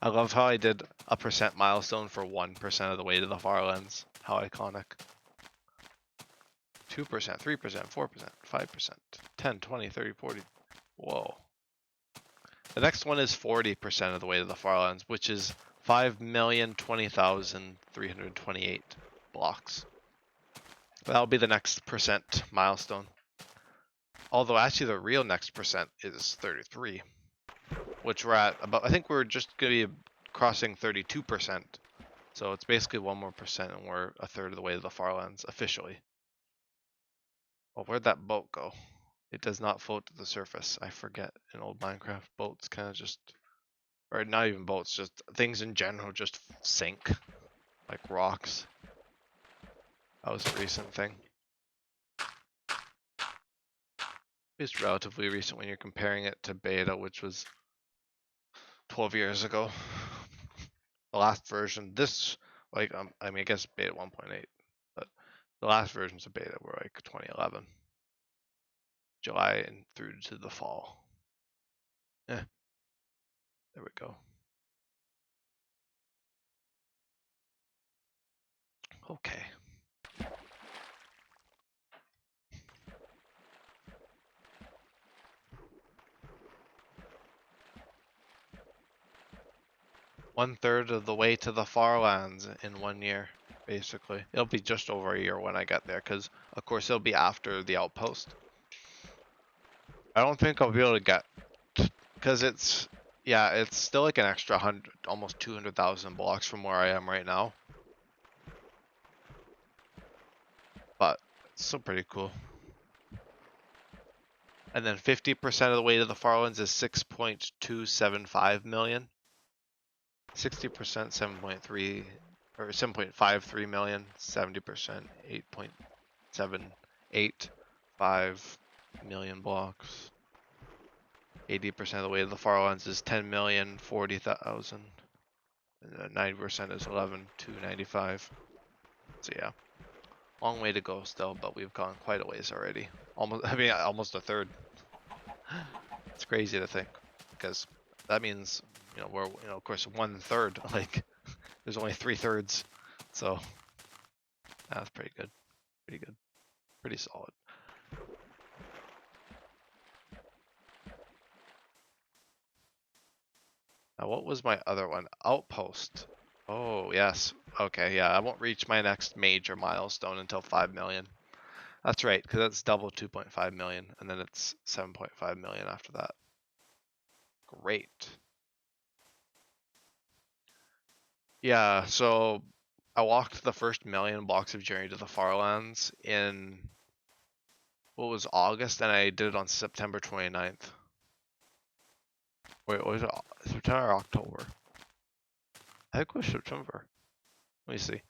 I love how I did a percent milestone for 1% of the way to the Farlands. How iconic. 2%, 3%, 4%, 5%, 10, 20, 30, 40. Whoa. The next one is 40% of the way to the Farlands, which is 5,020,328 blocks. That'll be the next percent milestone. Although actually the real next percent is 33, which we're at about, I think we're just going to be crossing 32%. So it's basically 1 more percent and we're a third of the way to the Farlands officially. Well, where'd that boat go? It does not float to the surface. I forget in old Minecraft boats kind of just, or not even boats, just things in general just sink like rocks. That was a recent thing. It's relatively recent when you're comparing it to beta, which was 12 years ago. The last version, this, like, I mean, I guess beta 1.8, but the last versions of beta were like 2011. July and through to the fall. There we go. Okay. One third of the way to the Farlands in 1 year, basically. It'll be just over a year when I get there, because of course it'll be after the outpost. I don't think I'll be able to get, because it's, yeah, it's still like an extra 100, almost 200,000 blocks from where I am right now. But it's still pretty cool. And then 50% of the way to the Farlands is 6.275 million. 60%, 7.3 or 7.53 million. 70%, 8.785 million blocks. 80% of the way to the Farlands is 10 million 40,000. And 90% is 11,295. So yeah, long way to go still, but we've gone quite a ways already. Almost a third. It's crazy to think, because that means, we're, of course, 1/3. Like, there's only 3/3, so that's pretty good. Pretty good. Pretty solid. Now, what was my other one? Outpost. Oh, yes. Okay, yeah, I won't reach my next major milestone until 5 million. That's right, because that's double 2.5 million, and then it's 7.5 million after that. Great. Yeah, so I walked the first 1,000,000 blocks of Journey to the Farlands in, what was August, and I did it on September 29th. Wait, was it September or October? I think it was September. Let me see.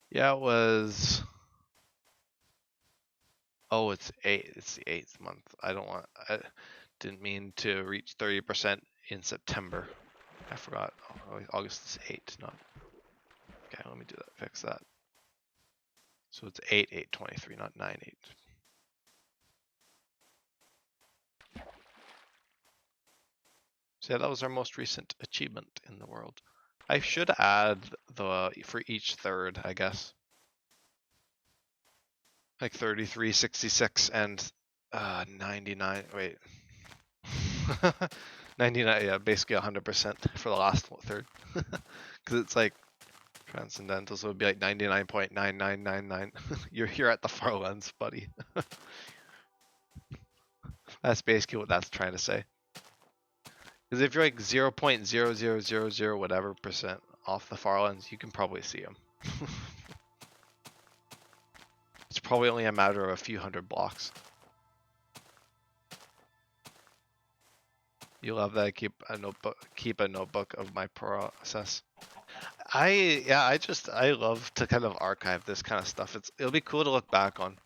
Yeah, it was. Oh, it's 8. It's the 8th month. I didn't mean to reach 30% in September. I forgot. Oh, August is 8, not. Okay, let me do that. Fix that. So it's 8/8/23, not 9/8. So yeah, that was our most recent achievement in the world. I should add for each third, I guess. Like 33, 66, and 99. Wait. 99, yeah, basically 100% for the last third. Because it's like transcendental, so it would be like 99.9999. You're at the far ends, buddy. That's basically what that's trying to say. Because if you're like 0.0000 whatever percent off the far ends, you can probably see them. It's probably only a matter of a few hundred blocks. You love that I keep a notebook of my process. I love to kind of archive this kind of stuff. It'll be cool to look back on.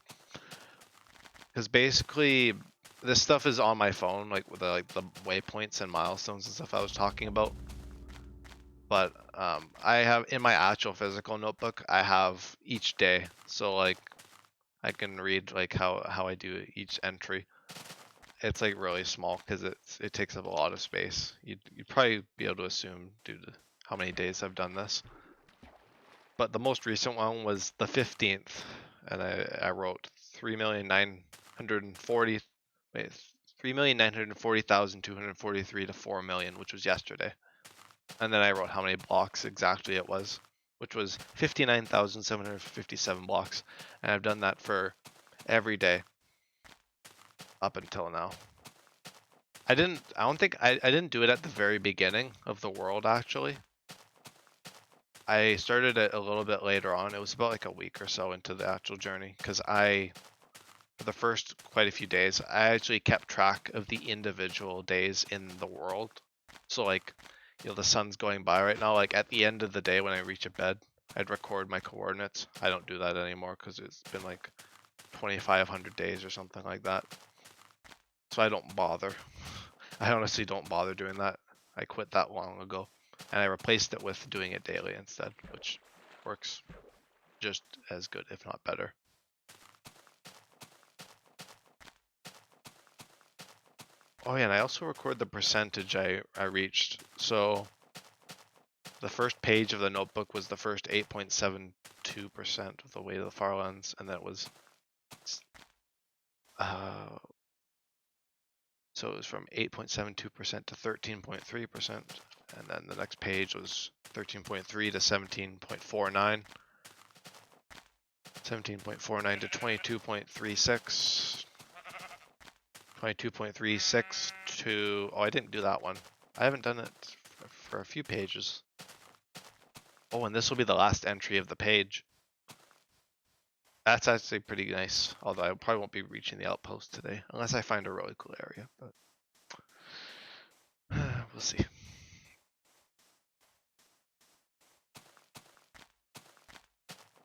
Because basically this stuff is on my phone, like with the waypoints and milestones and stuff I was talking about. But I have in my actual physical notebook, I have each day. So like I can read like how I do each entry. It's like really small because it takes up a lot of space. You'd probably be able to assume due to how many days I've done this. But the most recent one was the 15th, and I wrote 3,940 wait 3,940,243 to 4 million, which was yesterday. And then I wrote how many blocks exactly it was, which was 59,757 blocks. And I've done that for every day up until now. I didn't do it at the very beginning of the world, actually. I started it a little bit later on. It was about like a week or so into the actual journey, because for the first quite a few days, I actually kept track of the individual days in the world. So like, the sun's going by right now, like at the end of the day when I reach a bed, I'd record my coordinates. I don't do that anymore because it's been like 2,500 days or something like that. So I don't bother. I honestly don't bother doing that. I quit that long ago. And I replaced it with doing it daily instead, which works just as good, if not better. Oh yeah, and I also record the percentage I reached. So the first page of the notebook was the first 8.72% of the way to the Farlands, and that was so it was from 8.72% to 13.3%, and then the next page was 13.3 to 17.49, 17.49 to 22.36, 22.36 to, oh, I didn't do that one. I haven't done it for a few pages. Oh, and this will be the last entry of the page. That's actually pretty nice, although I probably won't be reaching the outpost today, unless I find a really cool area, but we'll see.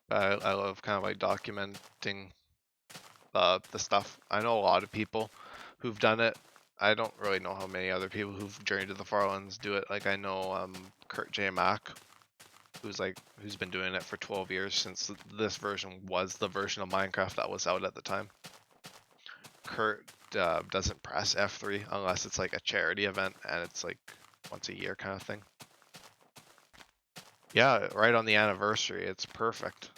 I love kind of like documenting the stuff. I know a lot of people who've done it. I don't really know how many other people who've journeyed to the Farlands do it. Like I know Kurt J. Mack, who's been doing it for 12 years since this version was the version of Minecraft that was out at the time. Kurt doesn't press F3 unless it's like a charity event and it's like once a year kind of thing. Yeah, right on the anniversary, it's perfect.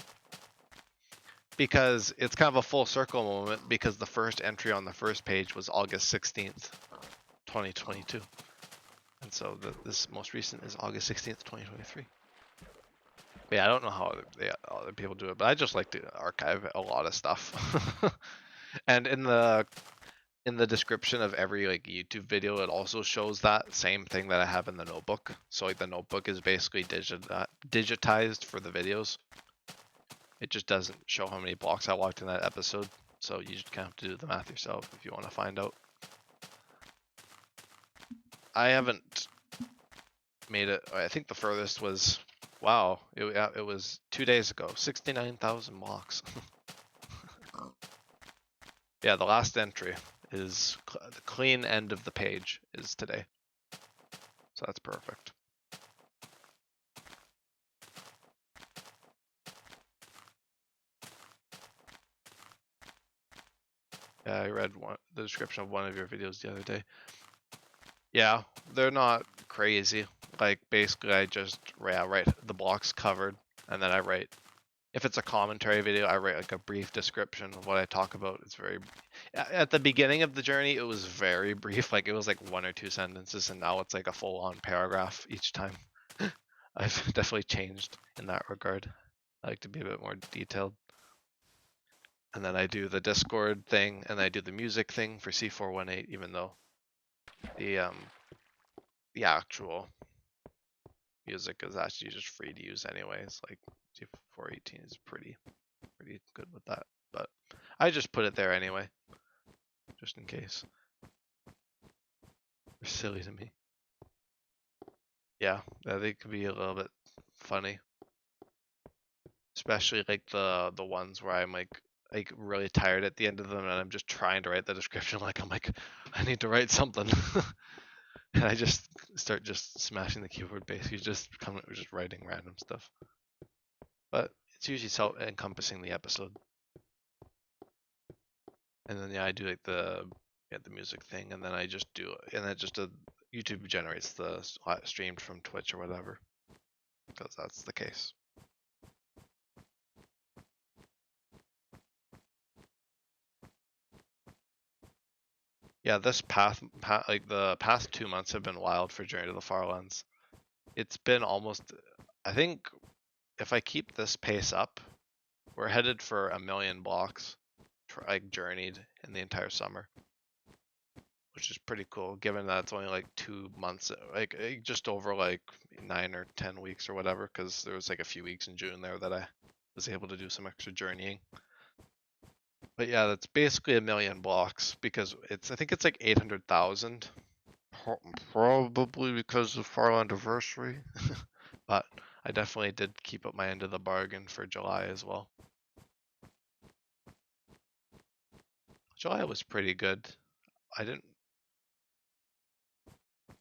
Because it's kind of a full circle moment, because the first entry on the first page was August 16th, 2022. And so this most recent is August 16th, 2023. But yeah, I don't know how other people do it, but I just like to archive a lot of stuff. And in the description of every like YouTube video, it also shows that same thing that I have in the notebook. So like the notebook is basically digitized for the videos. It just doesn't show how many blocks I walked in that episode. So you just kind of have to do the math yourself if you want to find out. I haven't made it. I think the furthest was Wow, it was 2 days ago. 69,000 blocks. Yeah, the last entry is the clean end of the page is today. So that's perfect. Yeah, I read the description of one of your videos the other day. Yeah, they're not crazy. Like basically I just write the blocks covered, and then I write, if it's a commentary video, I write like a brief description of what I talk about. It's very, at the beginning of the journey, it was very brief. Like it was like 1 or 2 sentences, and now it's like a full-on paragraph each time. I've definitely changed in that regard. I like to be a bit more detailed. And then I do the Discord thing, and I do the music thing for C418, even though the actual music is actually just free to use anyways. Like C418 is pretty good with that. But I just put it there anyway, just in case. They're silly to me. Yeah, they could be a little bit funny. Especially like the ones where I'm like really tired at the end of them, and I'm just trying to write the description. Like I'm like, I need to write something. And I just start just smashing the keyboard, basically just writing random stuff. But it's usually encompassing the episode. And then yeah, I do like the music thing, and then I just do, and then just YouTube generates the streamed from Twitch or whatever, because that's the case. Yeah, this like the past 2 months have been wild for Journey to the Farlands. It's been almost, I think, if I keep this pace up, we're headed for 1 million blocks, like journeyed in the entire summer, which is pretty cool, given that it's only like 2 months, like just over like 9 or 10 weeks or whatever, because there was like a few weeks in June there that I was able to do some extra journeying. But yeah, that's basically 1 million blocks, because I think it's like 800,000, probably because of Farlandiversary. But I definitely did keep up my end of the bargain for July as well. July was pretty good. I didn't,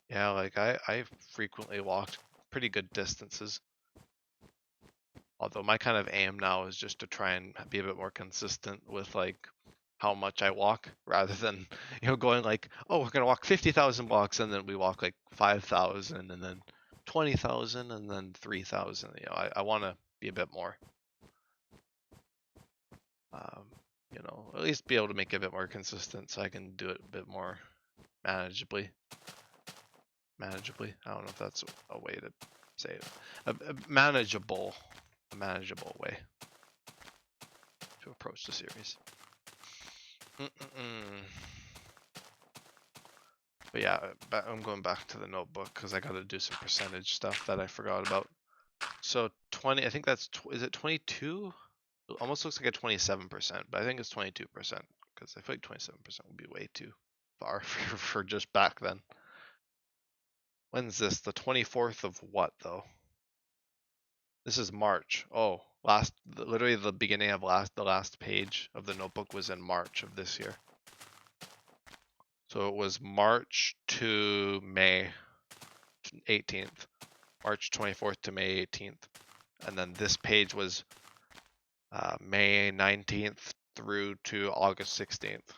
yeah, like I frequently walked pretty good distances. Although my kind of aim now is just to try and be a bit more consistent with like how much I walk, rather than going like, oh, we're gonna walk 50,000 blocks, and then we walk like 5,000, and then 20,000, and then 3,000. I want to be a bit more, at least be able to make it a bit more consistent, so I can do it a bit more manageably. I don't know if that's a way to say it. A manageable way to approach the series. But yeah, I'm going back to the notebook because I got to do some percentage stuff that I forgot about. So 20, I think that's, is it 22? It almost looks like a 27%, but I think it's 22%, because I feel like 27% would be way too far for just back then. When's this? The 24th of what though? This is March. Oh, literally the beginning of the last page of the notebook was in March of this year. So it was March to May 18th, March 24th to May 18th. And then this page was May 19th through to August 16th.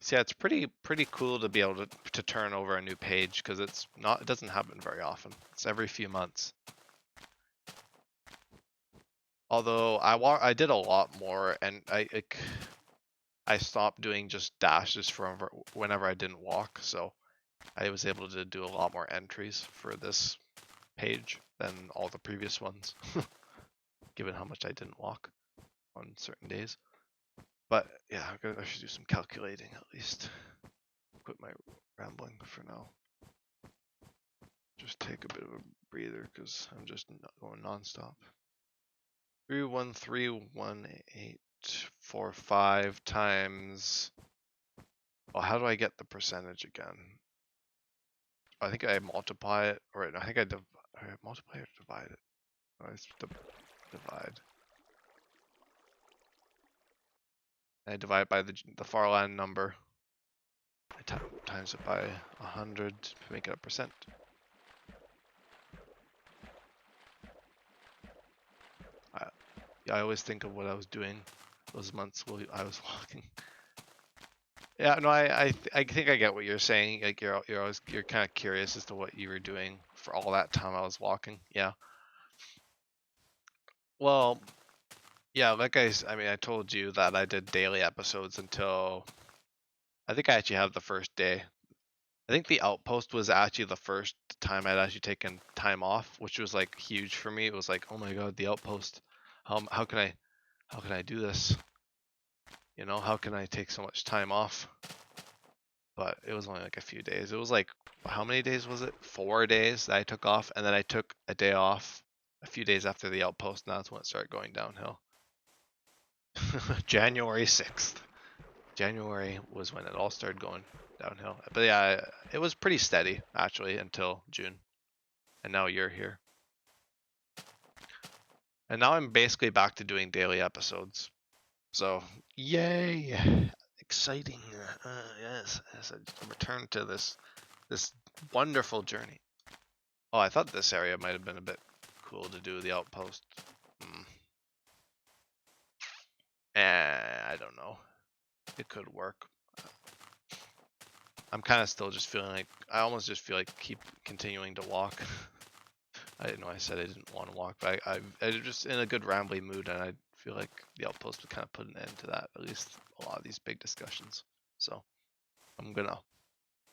So yeah, it's pretty cool to be able to turn over a new page, because it doesn't happen very often. It's every few months. Although I did a lot more, and I stopped doing just dashes from whenever I didn't walk, so I was able to do a lot more entries for this page than all the previous ones, given how much I didn't walk on certain days. But yeah, I should do some calculating at least. Quit my rambling for now. Just take a bit of a breather, because I'm just going nonstop. 3131845 times. Well, how do I get the percentage again? I think I multiply it, or I think I Alright, multiplier divided. Let's divide. I divide by the Farland number. I times it by 100 to make it a percent. I always think of what I was doing those months while I was walking. Yeah, no, I think I get what you're saying. Like you're kind of curious as to what you were doing for all that time I was walking. Yeah. Well, yeah, like I mean, I told you that I did daily episodes until I think I actually had the first day. I think the outpost was actually the first time I'd actually taken time off, which was like huge for me. It was like, oh my god, the outpost. How can I do this? You know, how can I take so much time off? But it was only like a few days. It was like, how many days was it? 4 days that I took off, and then I took a day off a few days after the outpost, and that's when it started going downhill. January 6th. January was when it all started going downhill. But yeah, it was pretty steady actually until June. And now you're here. And now I'm basically back to doing daily episodes. So, yay! Exciting. Yes, a return to this wonderful journey. Oh, I thought this area might have been a bit cool to do the outpost. I don't know. It could work. I'm kind of still just feeling like I almost just feel like keep continuing to walk. I didn't know I said I didn't want to walk, but I'm just in a good rambly mood, and I feel like the outpost would kind of put an end to that, at least a lot of these big discussions. So I'm gonna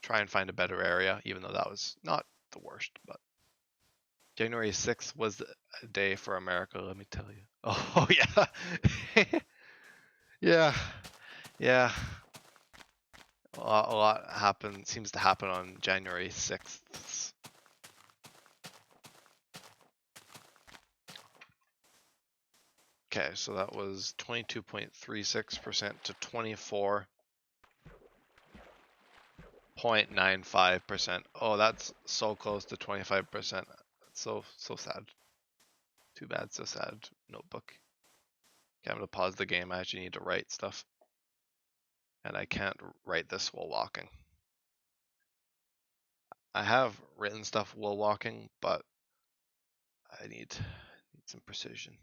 try and find a better area, even though that was not the worst. But January 6th was a day for America, let me tell you. Oh yeah, yeah, yeah. A lot seems to happen on January 6th. Okay, so that was 22.36% to 24.95%. Oh, that's so close to 25%. That's so sad. Too bad, so sad. Notebook. Okay, I'm gonna pause the game. I actually need to write stuff. And I can't write this while walking. I have written stuff while walking, but I need some precision.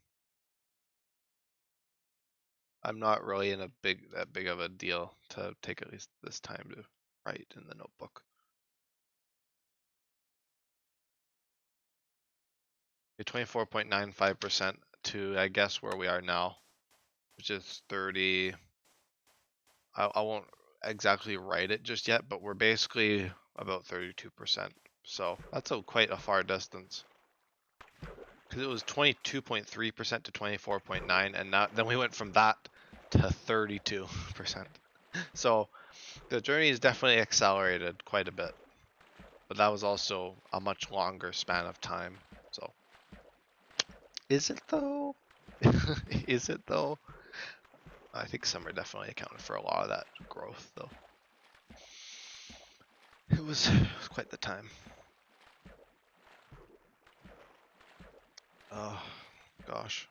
I'm not really in that big of a deal to take at least this time to write in the notebook. Okay, 24.95% to, I guess, where we are now, which is 30. I won't exactly write it just yet, but we're basically about 32%. So that's quite a far distance. Because it was 22.3% to 24.9, and then we went from that to 32%. So the journey is definitely accelerated quite a bit, but that was also a much longer span of time. So is it though? Is it though? I think summer definitely accounted for a lot of that growth, though. It was quite the time. Oh, gosh.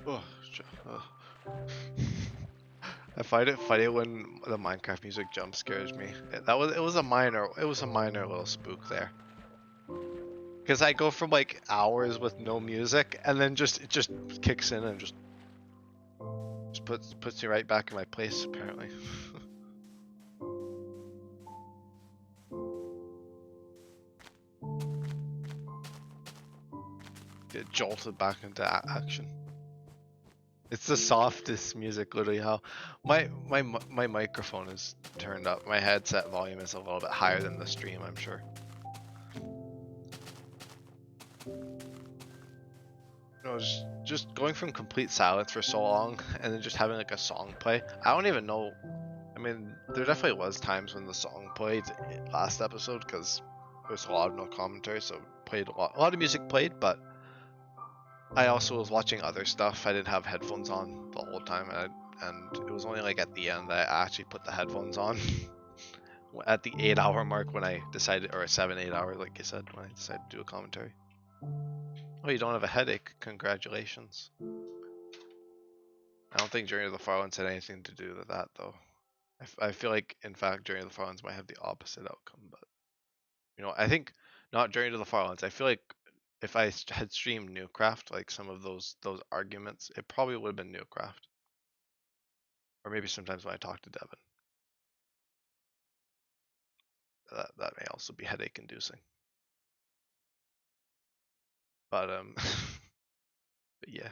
Oh. I find it funny when the Minecraft music jump scares me. It was a minor little spook there. Because I go from like hours with no music, and then it just kicks in and just puts me right back in my place, apparently. Get jolted back into action. It's the softest music, literally. How my microphone is turned up. My headset volume is a little bit higher than the stream, I'm sure. No, just going from complete silence for so long, and then just having like a song play. I don't even know. I mean, there definitely was times when the song played last episode because there's a lot of no commentary, so played a lot of music played, but I also was watching other stuff. I didn't have headphones on the whole time, and and it was only like at the end that I actually put the headphones on. At the 8-hour mark when I decided, or 7-8 hours, like you said, when I decided to do a commentary. Oh, you don't have a headache? Congratulations. I don't think Journey to the Farlands had anything to do with that, though. I feel like, in fact, Journey to the Farlands might have the opposite outcome, but you know, I think not Journey to the Farlands. I feel like if I had streamed Newcraft, like some of those arguments, it probably would have been Newcraft, or maybe sometimes when I talked to Devin, that may also be headache inducing. But but yeah.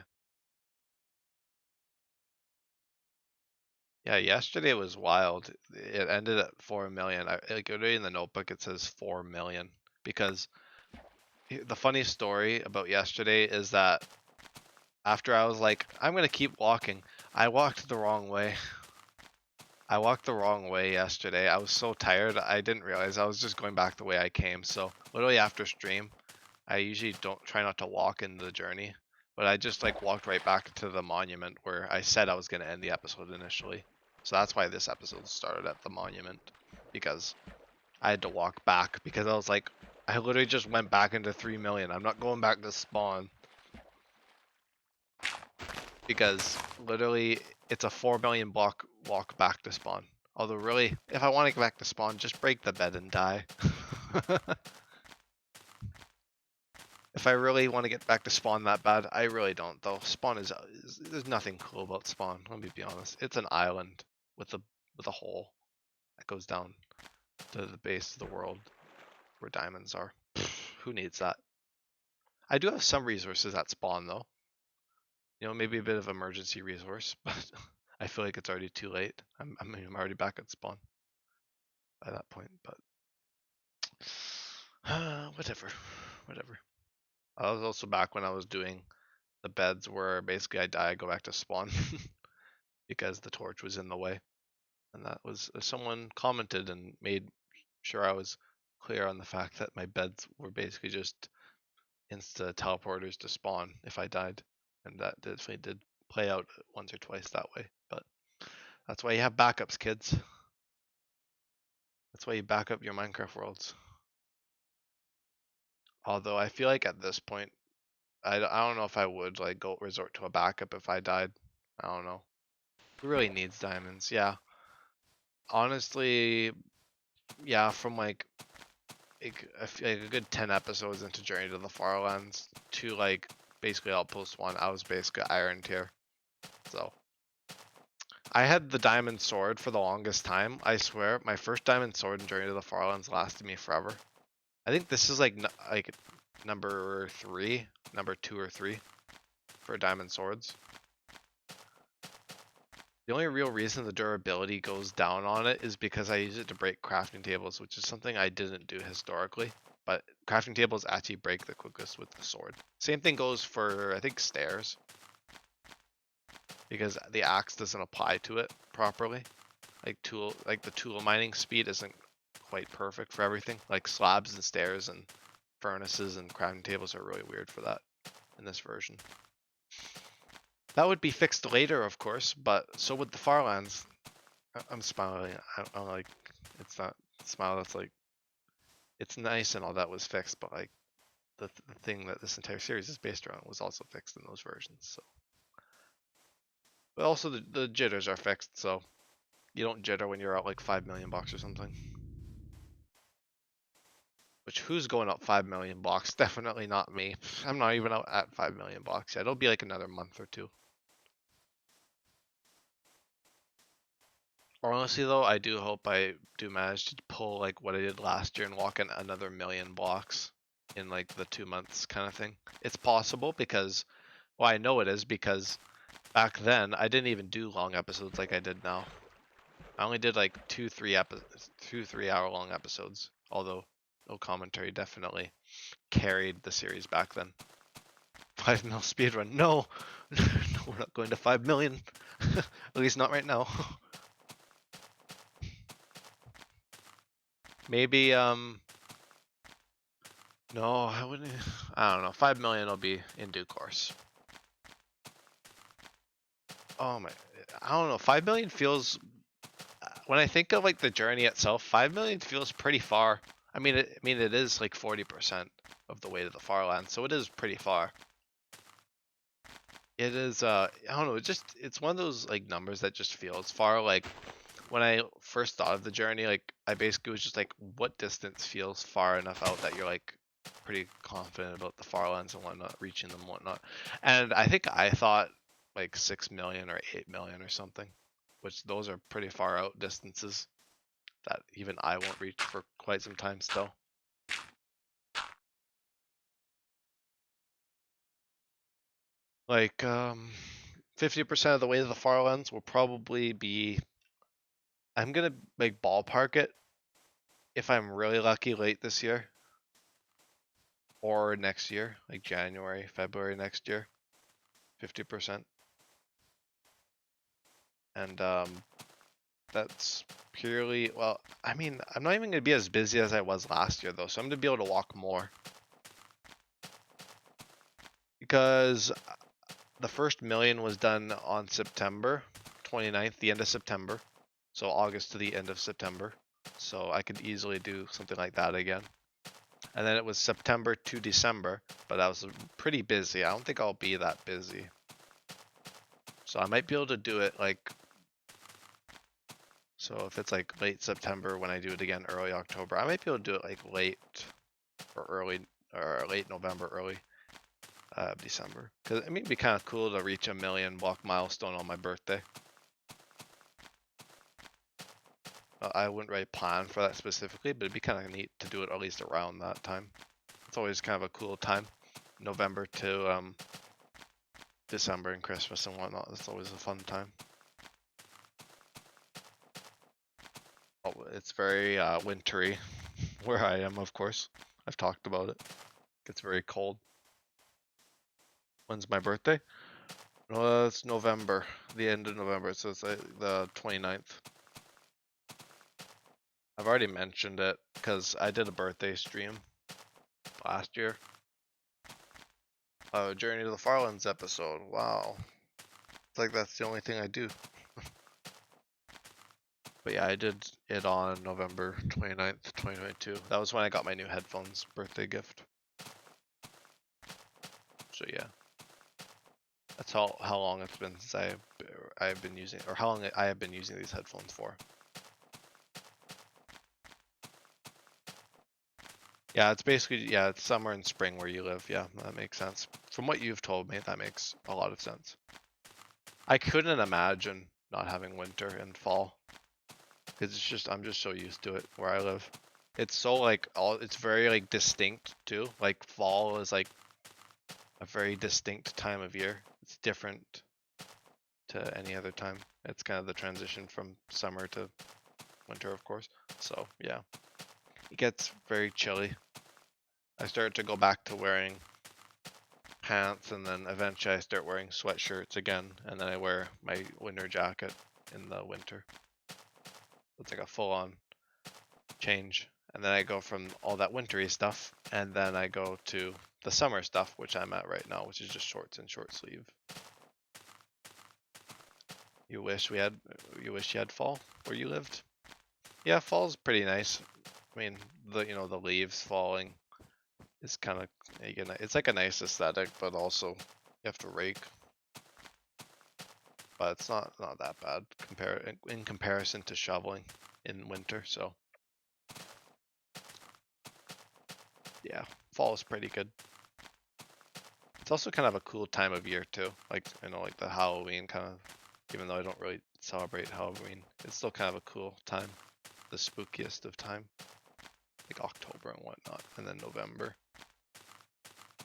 Yeah, yesterday was wild. It ended at 4 million. Like already in the notebook it says 4 million because the funny story about yesterday is that after I was like, I'm gonna keep walking, I walked the wrong way. I walked the wrong way yesterday. I was so tired, I didn't realize I was just going back the way I came. So literally after stream, I usually don't try not to walk in the journey, but I just like walked right back to the monument where I said I was gonna end the episode initially. So that's why this episode started at the monument, because I had to walk back because I was like, I literally just went back into 3 million. I'm not going back to spawn. Because literally it's a 4 million block walk back to spawn. Although really, if I want to get back to spawn, just break the bed and die. If I really want to get back to spawn that bad, I really don't though. Spawn is there's nothing cool about spawn. Let me be honest. It's an island with a hole that goes down to the base of the world where diamonds are. Who needs that? I do have some resources at spawn though. You know, maybe a bit of emergency resource, but I feel like it's already too late. I'm already back at spawn by that point, but whatever. I was also back when I was doing the beds where basically I die, I go back to spawn because the torch was in the way. And that was someone commented and made sure I was clear on the fact that my beds were basically just insta teleporters to spawn if I died. And that definitely did play out once or twice that way. But that's why you have backups, kids. That's why you back up your Minecraft worlds. Although I feel like at this point, I don't know if I would like go resort to a backup if I died. I don't know. Who really needs diamonds? Yeah. Honestly, yeah, from like I feel like a good 10 episodes into Journey to the Farlands to like basically Outpost 1, I was basically Iron tier. So I had the diamond sword for the longest time. I swear, my first diamond sword in Journey to the Farlands lasted me forever. I think this is like number 2 or 3 for diamond swords. The only real reason the durability goes down on it is because I use it to break crafting tables, which is something I didn't do historically. But crafting tables actually break the quickest with the sword. Same thing goes for, I think, stairs. Because the axe doesn't apply to it properly. Like the tool mining speed isn't quite perfect for everything. Like slabs and stairs and furnaces and crafting tables are really weird for that in this version. That would be fixed later, of course, but so would the Farlands. I'm smiling. I'm like, it's not smile. That's like, it's nice and all that was fixed, but like the thing that this entire series is based around was also fixed in those versions. So, but also the jitters are fixed, so you don't jitter when you're out like 5 million bucks or something. Which who's going up 5 million bucks? Definitely not me. I'm not even out at 5 million bucks yet. It'll be like another month or two. Honestly though, I do hope I do manage to pull like what I did last year and walk in another million blocks in like the 2 months kind of thing. It's possible because, well, I know it is because back then I didn't even do long episodes like I did now. I only did like 2-3 hour long episodes, although no commentary definitely carried the series back then. 5 mil speedrun. No, no, we're not going to 5 million. At least not right now. Maybe no, I wouldn't. I don't know. 5 million will be in due course. Oh my! I don't know. 5 million feels, when I think of like the journey itself, 5 million feels pretty far. I mean, it is like 40% of the way to the Farland, so it is pretty far. It is, I don't know. It's one of those like numbers that just feels far. Like when I first thought of the journey, like I basically was just like, what distance feels far enough out that you're like pretty confident about the Farlands and whatnot, reaching them and whatnot. And I think I thought like 6 million or 8 million or something, which those are pretty far out distances that even I won't reach for quite some time still. Like 50% of the way to the Farlands will probably be, I'm gonna like ballpark it, if I'm really lucky, late this year or next year, like January, February next year, 50%. And that's purely, well, I mean, I'm not even gonna be as busy as I was last year though, so I'm gonna be able to walk more. Because the first million was done on September 29th, the end of September. So August to the end of September. So I could easily do something like that again. And then it was September to December, but I was pretty busy. I don't think I'll be that busy. So I might be able to do it like, so if it's like late September when I do it again, early October, I might be able to do it like late or early, or late November, early December. Because I mean, it'd be kind of cool to reach a 1,000,000 block milestone on my birthday. I wouldn't really plan for that specifically, but it'd be kind of neat to do it at least around that time. It's always kind of a cool time, November to December and Christmas and whatnot. It's always a fun time. Oh, it's very wintry where I am, of course. I've talked about it. It gets very cold. When's my birthday? No, it's November, the end of November, so it's like the 29th. I've already mentioned it because I did a birthday stream last year. Oh, Journey to the Farlands episode. Wow. It's like that's the only thing I do. But yeah, I did it on November 29th, 2022. That was when I got my new headphones birthday gift. So yeah. That's how long it's been since I've been using, or how long I have been using these headphones for. Yeah, it's basically, yeah, it's summer and spring where you live. Yeah, that makes sense. From what you've told me, that makes a lot of sense. I couldn't imagine not having winter and fall. Because it's just, I'm just so used to it where I live. It's so like, it's very like distinct too. Like fall is like a very distinct time of year. It's different to any other time. It's kind of the transition from summer to winter, of course. So yeah, it gets very chilly. I start to go back to wearing pants, and then eventually I start wearing sweatshirts again, and then I wear my winter jacket in the winter. It's like a full-on change. And then I go from all that wintry stuff, and then I go to the summer stuff, which I'm at right now, which is just shorts and short sleeve. You wish you had fall where you lived? Yeah, fall's pretty nice. I mean, the leaves falling is kind of, it's like a nice aesthetic, but also you have to rake. But it's not that bad in comparison to shoveling in winter. So yeah, fall is pretty good. It's also kind of a cool time of year too. Like, like the Halloween kind of, even though I don't really celebrate Halloween, it's still kind of a cool time. The spookiest of time. Like October and whatnot, and then November.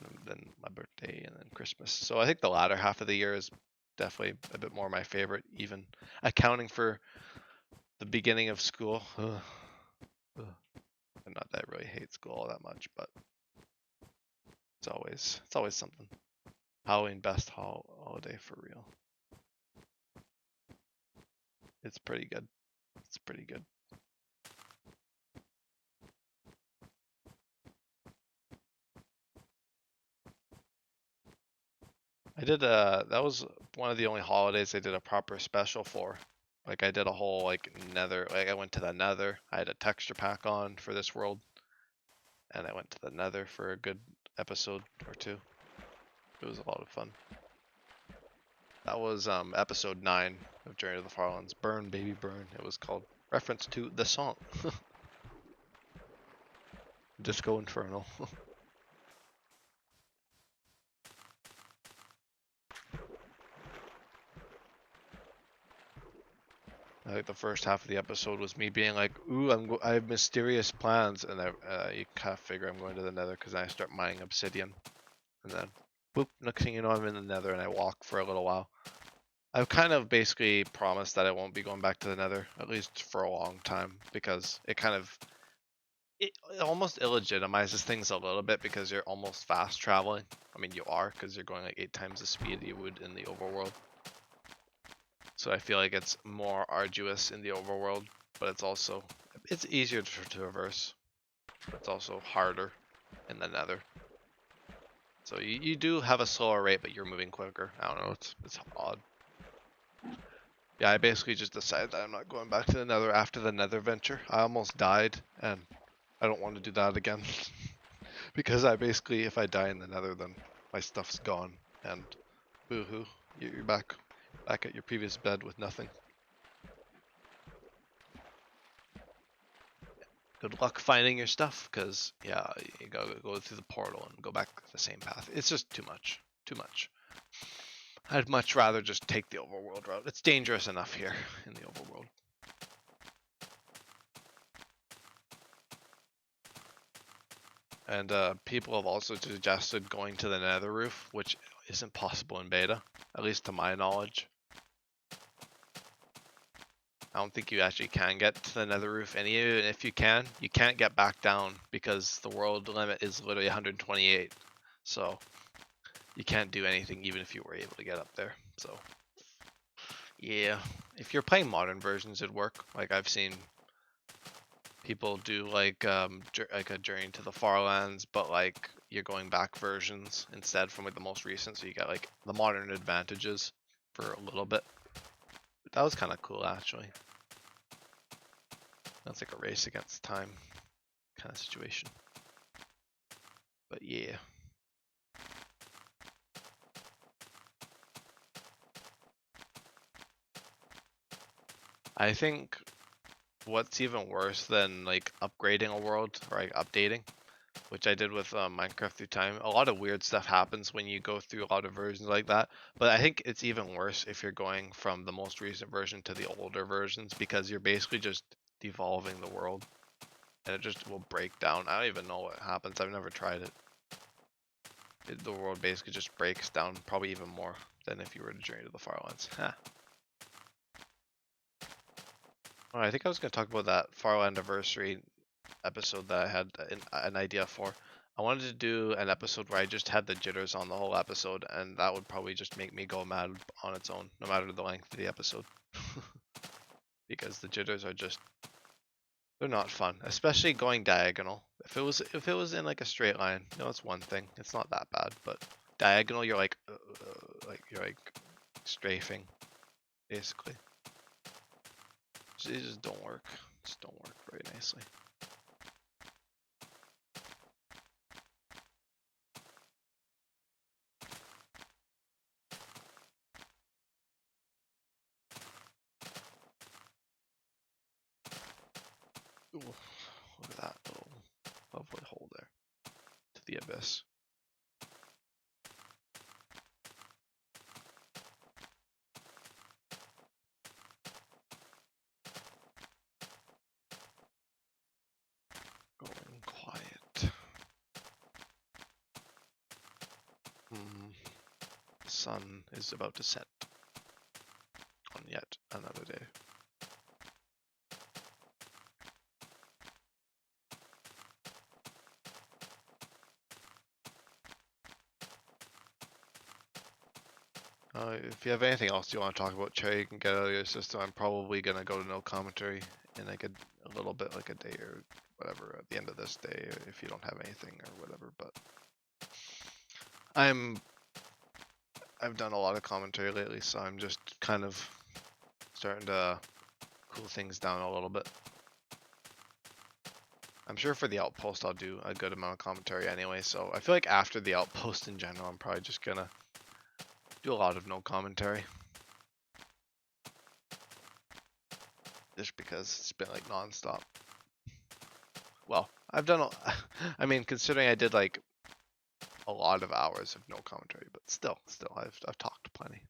And then my birthday, and then Christmas. So I think the latter half of the year is definitely a bit more my favorite, even accounting for the beginning of school. Ugh. And not that I really hate school all that much, but it's always something. Halloween, best holiday for real. It's pretty good. It's pretty good. I did that was one of the only holidays I did a proper special for. Like I did a whole like nether, like I went to the nether. I had a texture pack on for this world, and I went to the nether for a good episode or two. It was a lot of fun. That was episode 9 of Journey to the Farlands. Burn baby burn. It was called, reference to the song. Disco Inferno. I think the first half of the episode was me being like, "Ooh, I have mysterious plans," and you kind of figure I'm going to the Nether because I start mining obsidian, and then, boop! Next thing you know, I'm in the Nether and I walk for a little while. I've kind of basically promised that I won't be going back to the Nether at least for a long time because it almost illegitimizes things a little bit because you're almost fast traveling. I mean, you are because you're going like 8 times the speed you would in the overworld. So I feel like it's more arduous in the overworld, but it's easier to traverse. But it's also harder in the Nether. So you do have a slower rate, but you're moving quicker. I don't know, it's odd. Yeah, I basically just decided that I'm not going back to the Nether after the Nether venture. I almost died, and I don't want to do that again. Because I basically, if I die in the Nether, then my stuff's gone, and boo-hoo, you're back at your previous bed with nothing. Good luck finding your stuff, because, yeah, you gotta go through the portal and go back the same path. It's just too much. Too much. I'd much rather just take the overworld route. It's dangerous enough here in the overworld. And people have also suggested going to the nether roof, which isn't possible in beta, at least to my knowledge. I don't think you actually can get to the nether roof, and even if you can't get back down because the world limit is literally 128. So you can't do anything even if you were able to get up there. So yeah, if you're playing modern versions, it'd work. Like I've seen people do like a Journey to the Farlands, but like you're going back versions instead from like the most recent, so you got like the modern advantages for a little bit. That was kind of cool actually. That's like a race against time kind of situation. But yeah. I think what's even worse than like upgrading a world or like updating, which I did with Minecraft through time. A lot of weird stuff happens when you go through a lot of versions like that. But I think it's even worse if you're going from the most recent version to the older versions because you're basically just devolving the world. And it just will break down. I don't even know what happens. I've never tried it. The world basically just breaks down probably even more than if you were to Journey to the Farlands. Huh. Oh, I think I was going to talk about that Farlandiversary episode that I had an idea for. I wanted to do an episode where I just had the jitters on the whole episode, and that would probably just make me go mad on its own, no matter the length of the episode. Because the jitters are just, they're not fun, especially going diagonal. If it was in like a straight line, you know, it's one thing. It's not that bad, but diagonal, you're like you're like strafing, basically. These just don't work. Just don't work very nicely. Ooh, look at that little lovely hole there to the abyss. Going quiet. The sun is about to set on yet another day. If you have anything else you want to talk about, Cherry, you can get out of your system. I'm probably gonna go to no commentary in like a little bit, like a day or whatever, at the end of this day, if you don't have anything or whatever. But I'm I've done a lot of commentary lately, so I'm just kind of starting to cool things down a little bit. I'm sure for the outpost I'll do a good amount of commentary anyway, so I feel like after the outpost in general, I'm probably just gonna do a lot of no commentary. Just because it's been like non-stop. Well, I've done, I mean, considering I did like a lot of hours of no commentary, but still, I've talked plenty.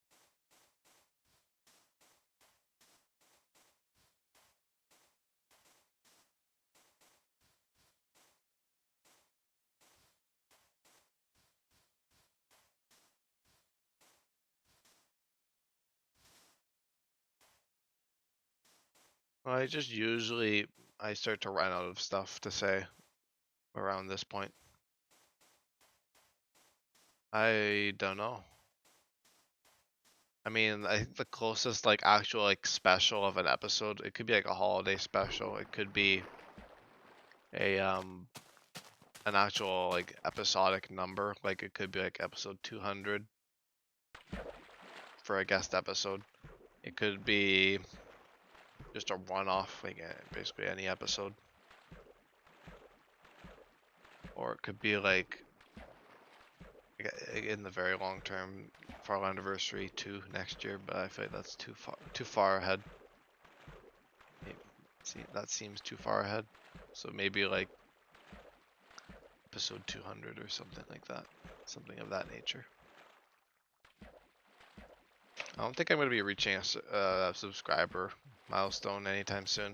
Well, I start to run out of stuff to say around this point. I don't know. I mean, I think the closest like actual like special of an episode, it could be like a holiday special. It could be a an actual like episodic number. Like it could be like episode 200 for a guest episode. It could be just a one-off, like basically any episode. Or it could be like in the very long term, Farlandiversary 2 next year, but I feel like that's too far ahead. See, that seems too far ahead. So maybe like episode 200 or something like that. Something of that nature. I don't think I'm going to be reaching a subscriber milestone anytime soon.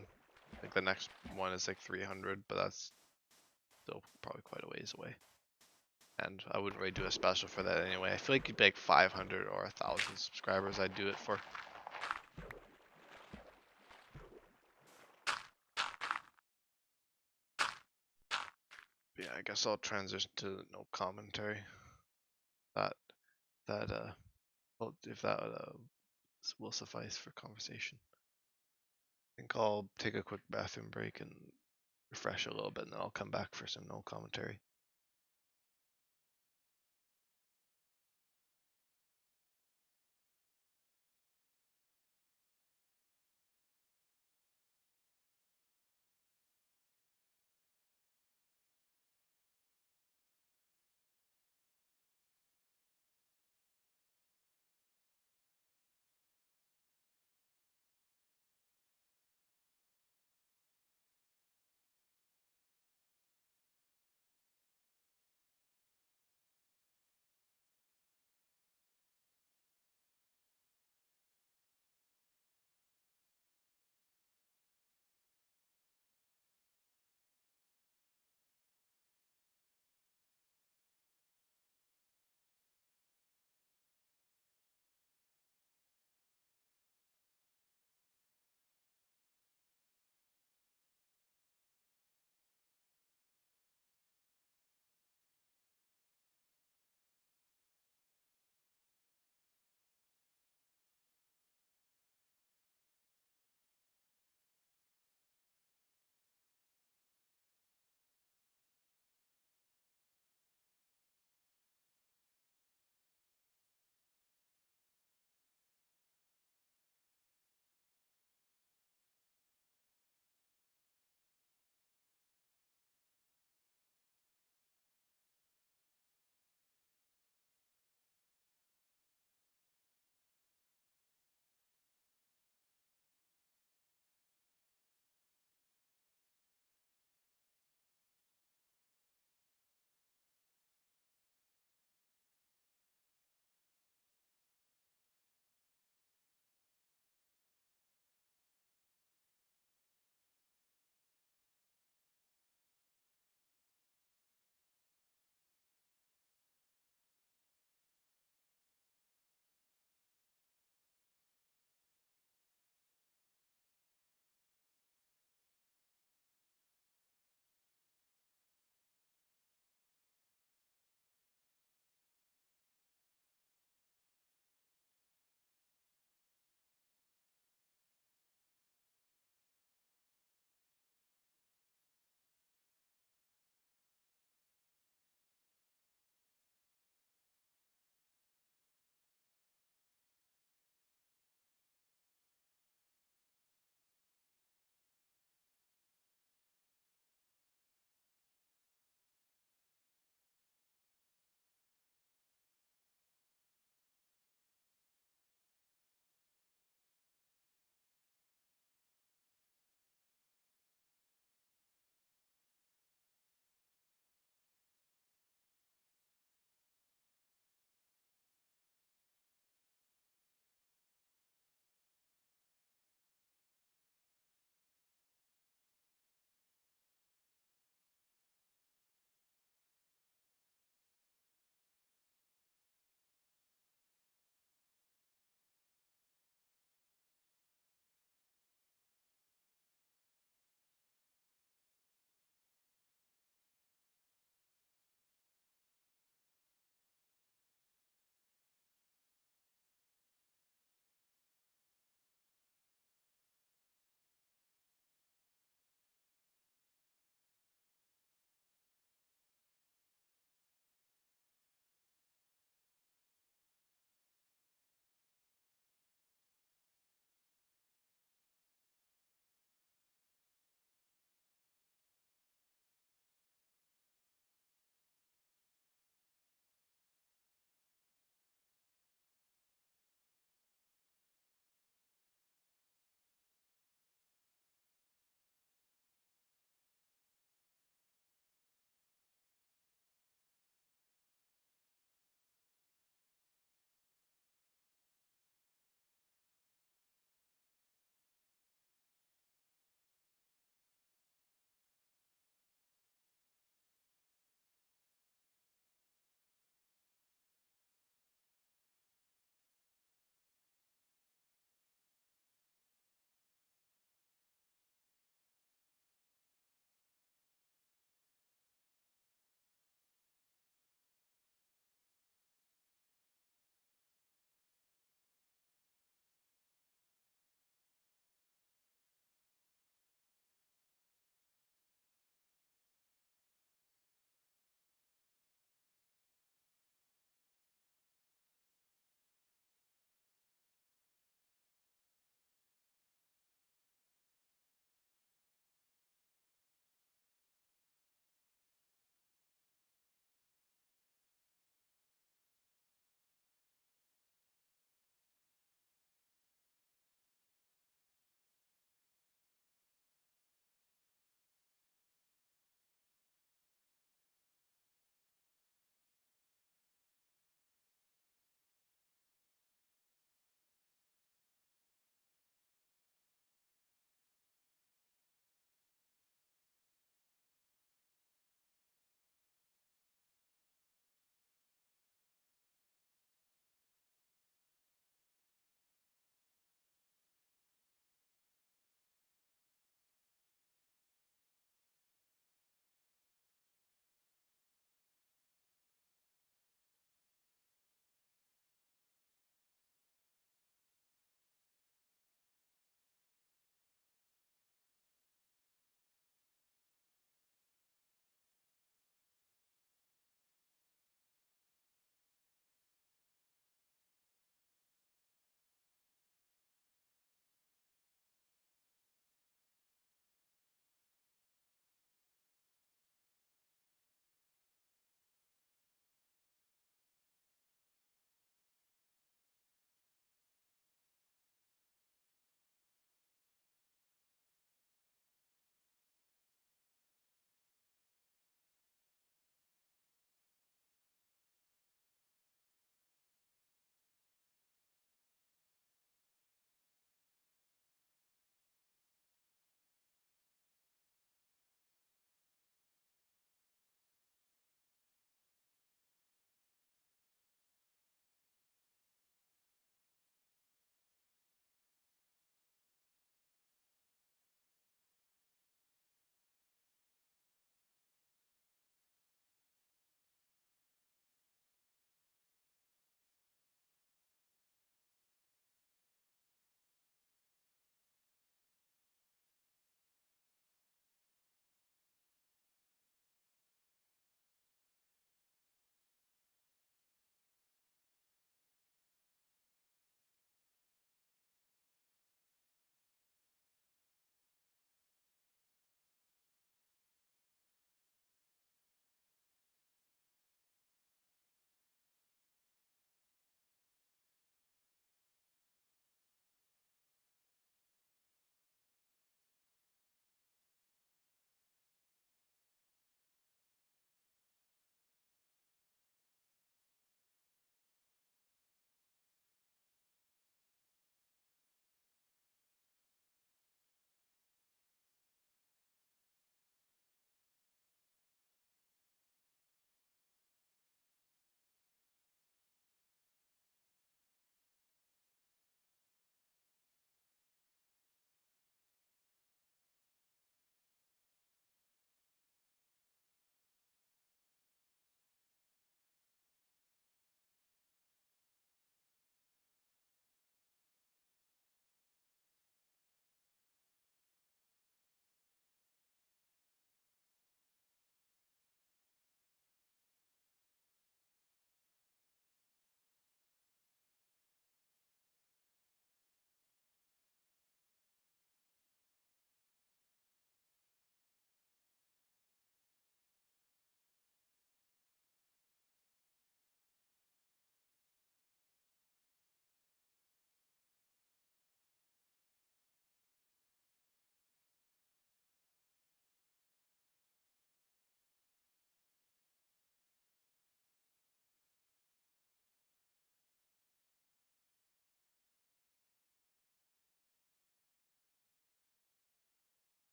I think the next one is like 300, but that's still probably quite a ways away. And I wouldn't really do a special for that anyway. I feel like it'd be like 500 or 1,000 subscribers I'd do it for. Yeah, I guess I'll transition to no commentary. That well, if that will suffice for conversation. I think I'll take a quick bathroom break and refresh a little bit, and then I'll come back for some no commentary.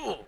Ugh.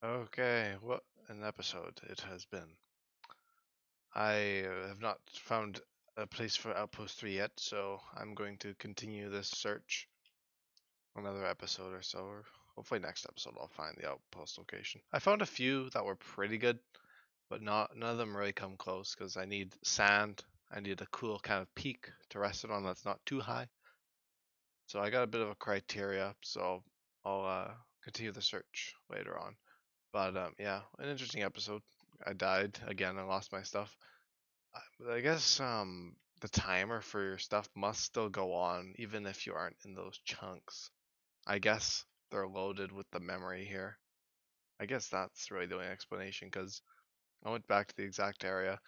Okay, what an episode it has been. I have not found a place for Outpost 3 yet, so I'm going to continue this search another episode or so, or hopefully next episode I'll find the Outpost location. I found a few that were pretty good, but none of them really come close because I need sand. I need a cool kind of peak to rest it on that's not too high. So I got a bit of a criteria, so I'll continue the search later on. But yeah, an interesting episode. I died again. I lost my stuff. I guess the timer for your stuff must still go on even if you aren't in those chunks. I guess they're loaded with the memory here. I guess that's really the only explanation because I went back to the exact area,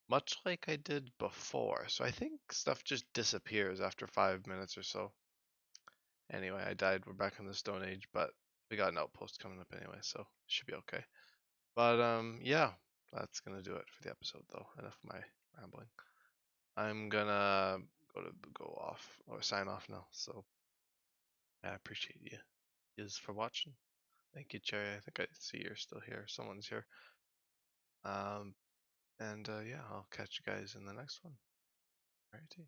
much like I did before. So I think stuff just disappears after 5 minutes or so. Anyway, I died. We're back in the Stone Age, but we got an outpost coming up anyway, so should be okay. But yeah, that's gonna do it for the episode though. Enough of my rambling. I'm gonna go off or sign off now. So I appreciate you is for watching. Thank you, Cherry. I think I see you're still here. Someone's here. Um, and yeah, I'll catch you guys in the next one. Alrighty.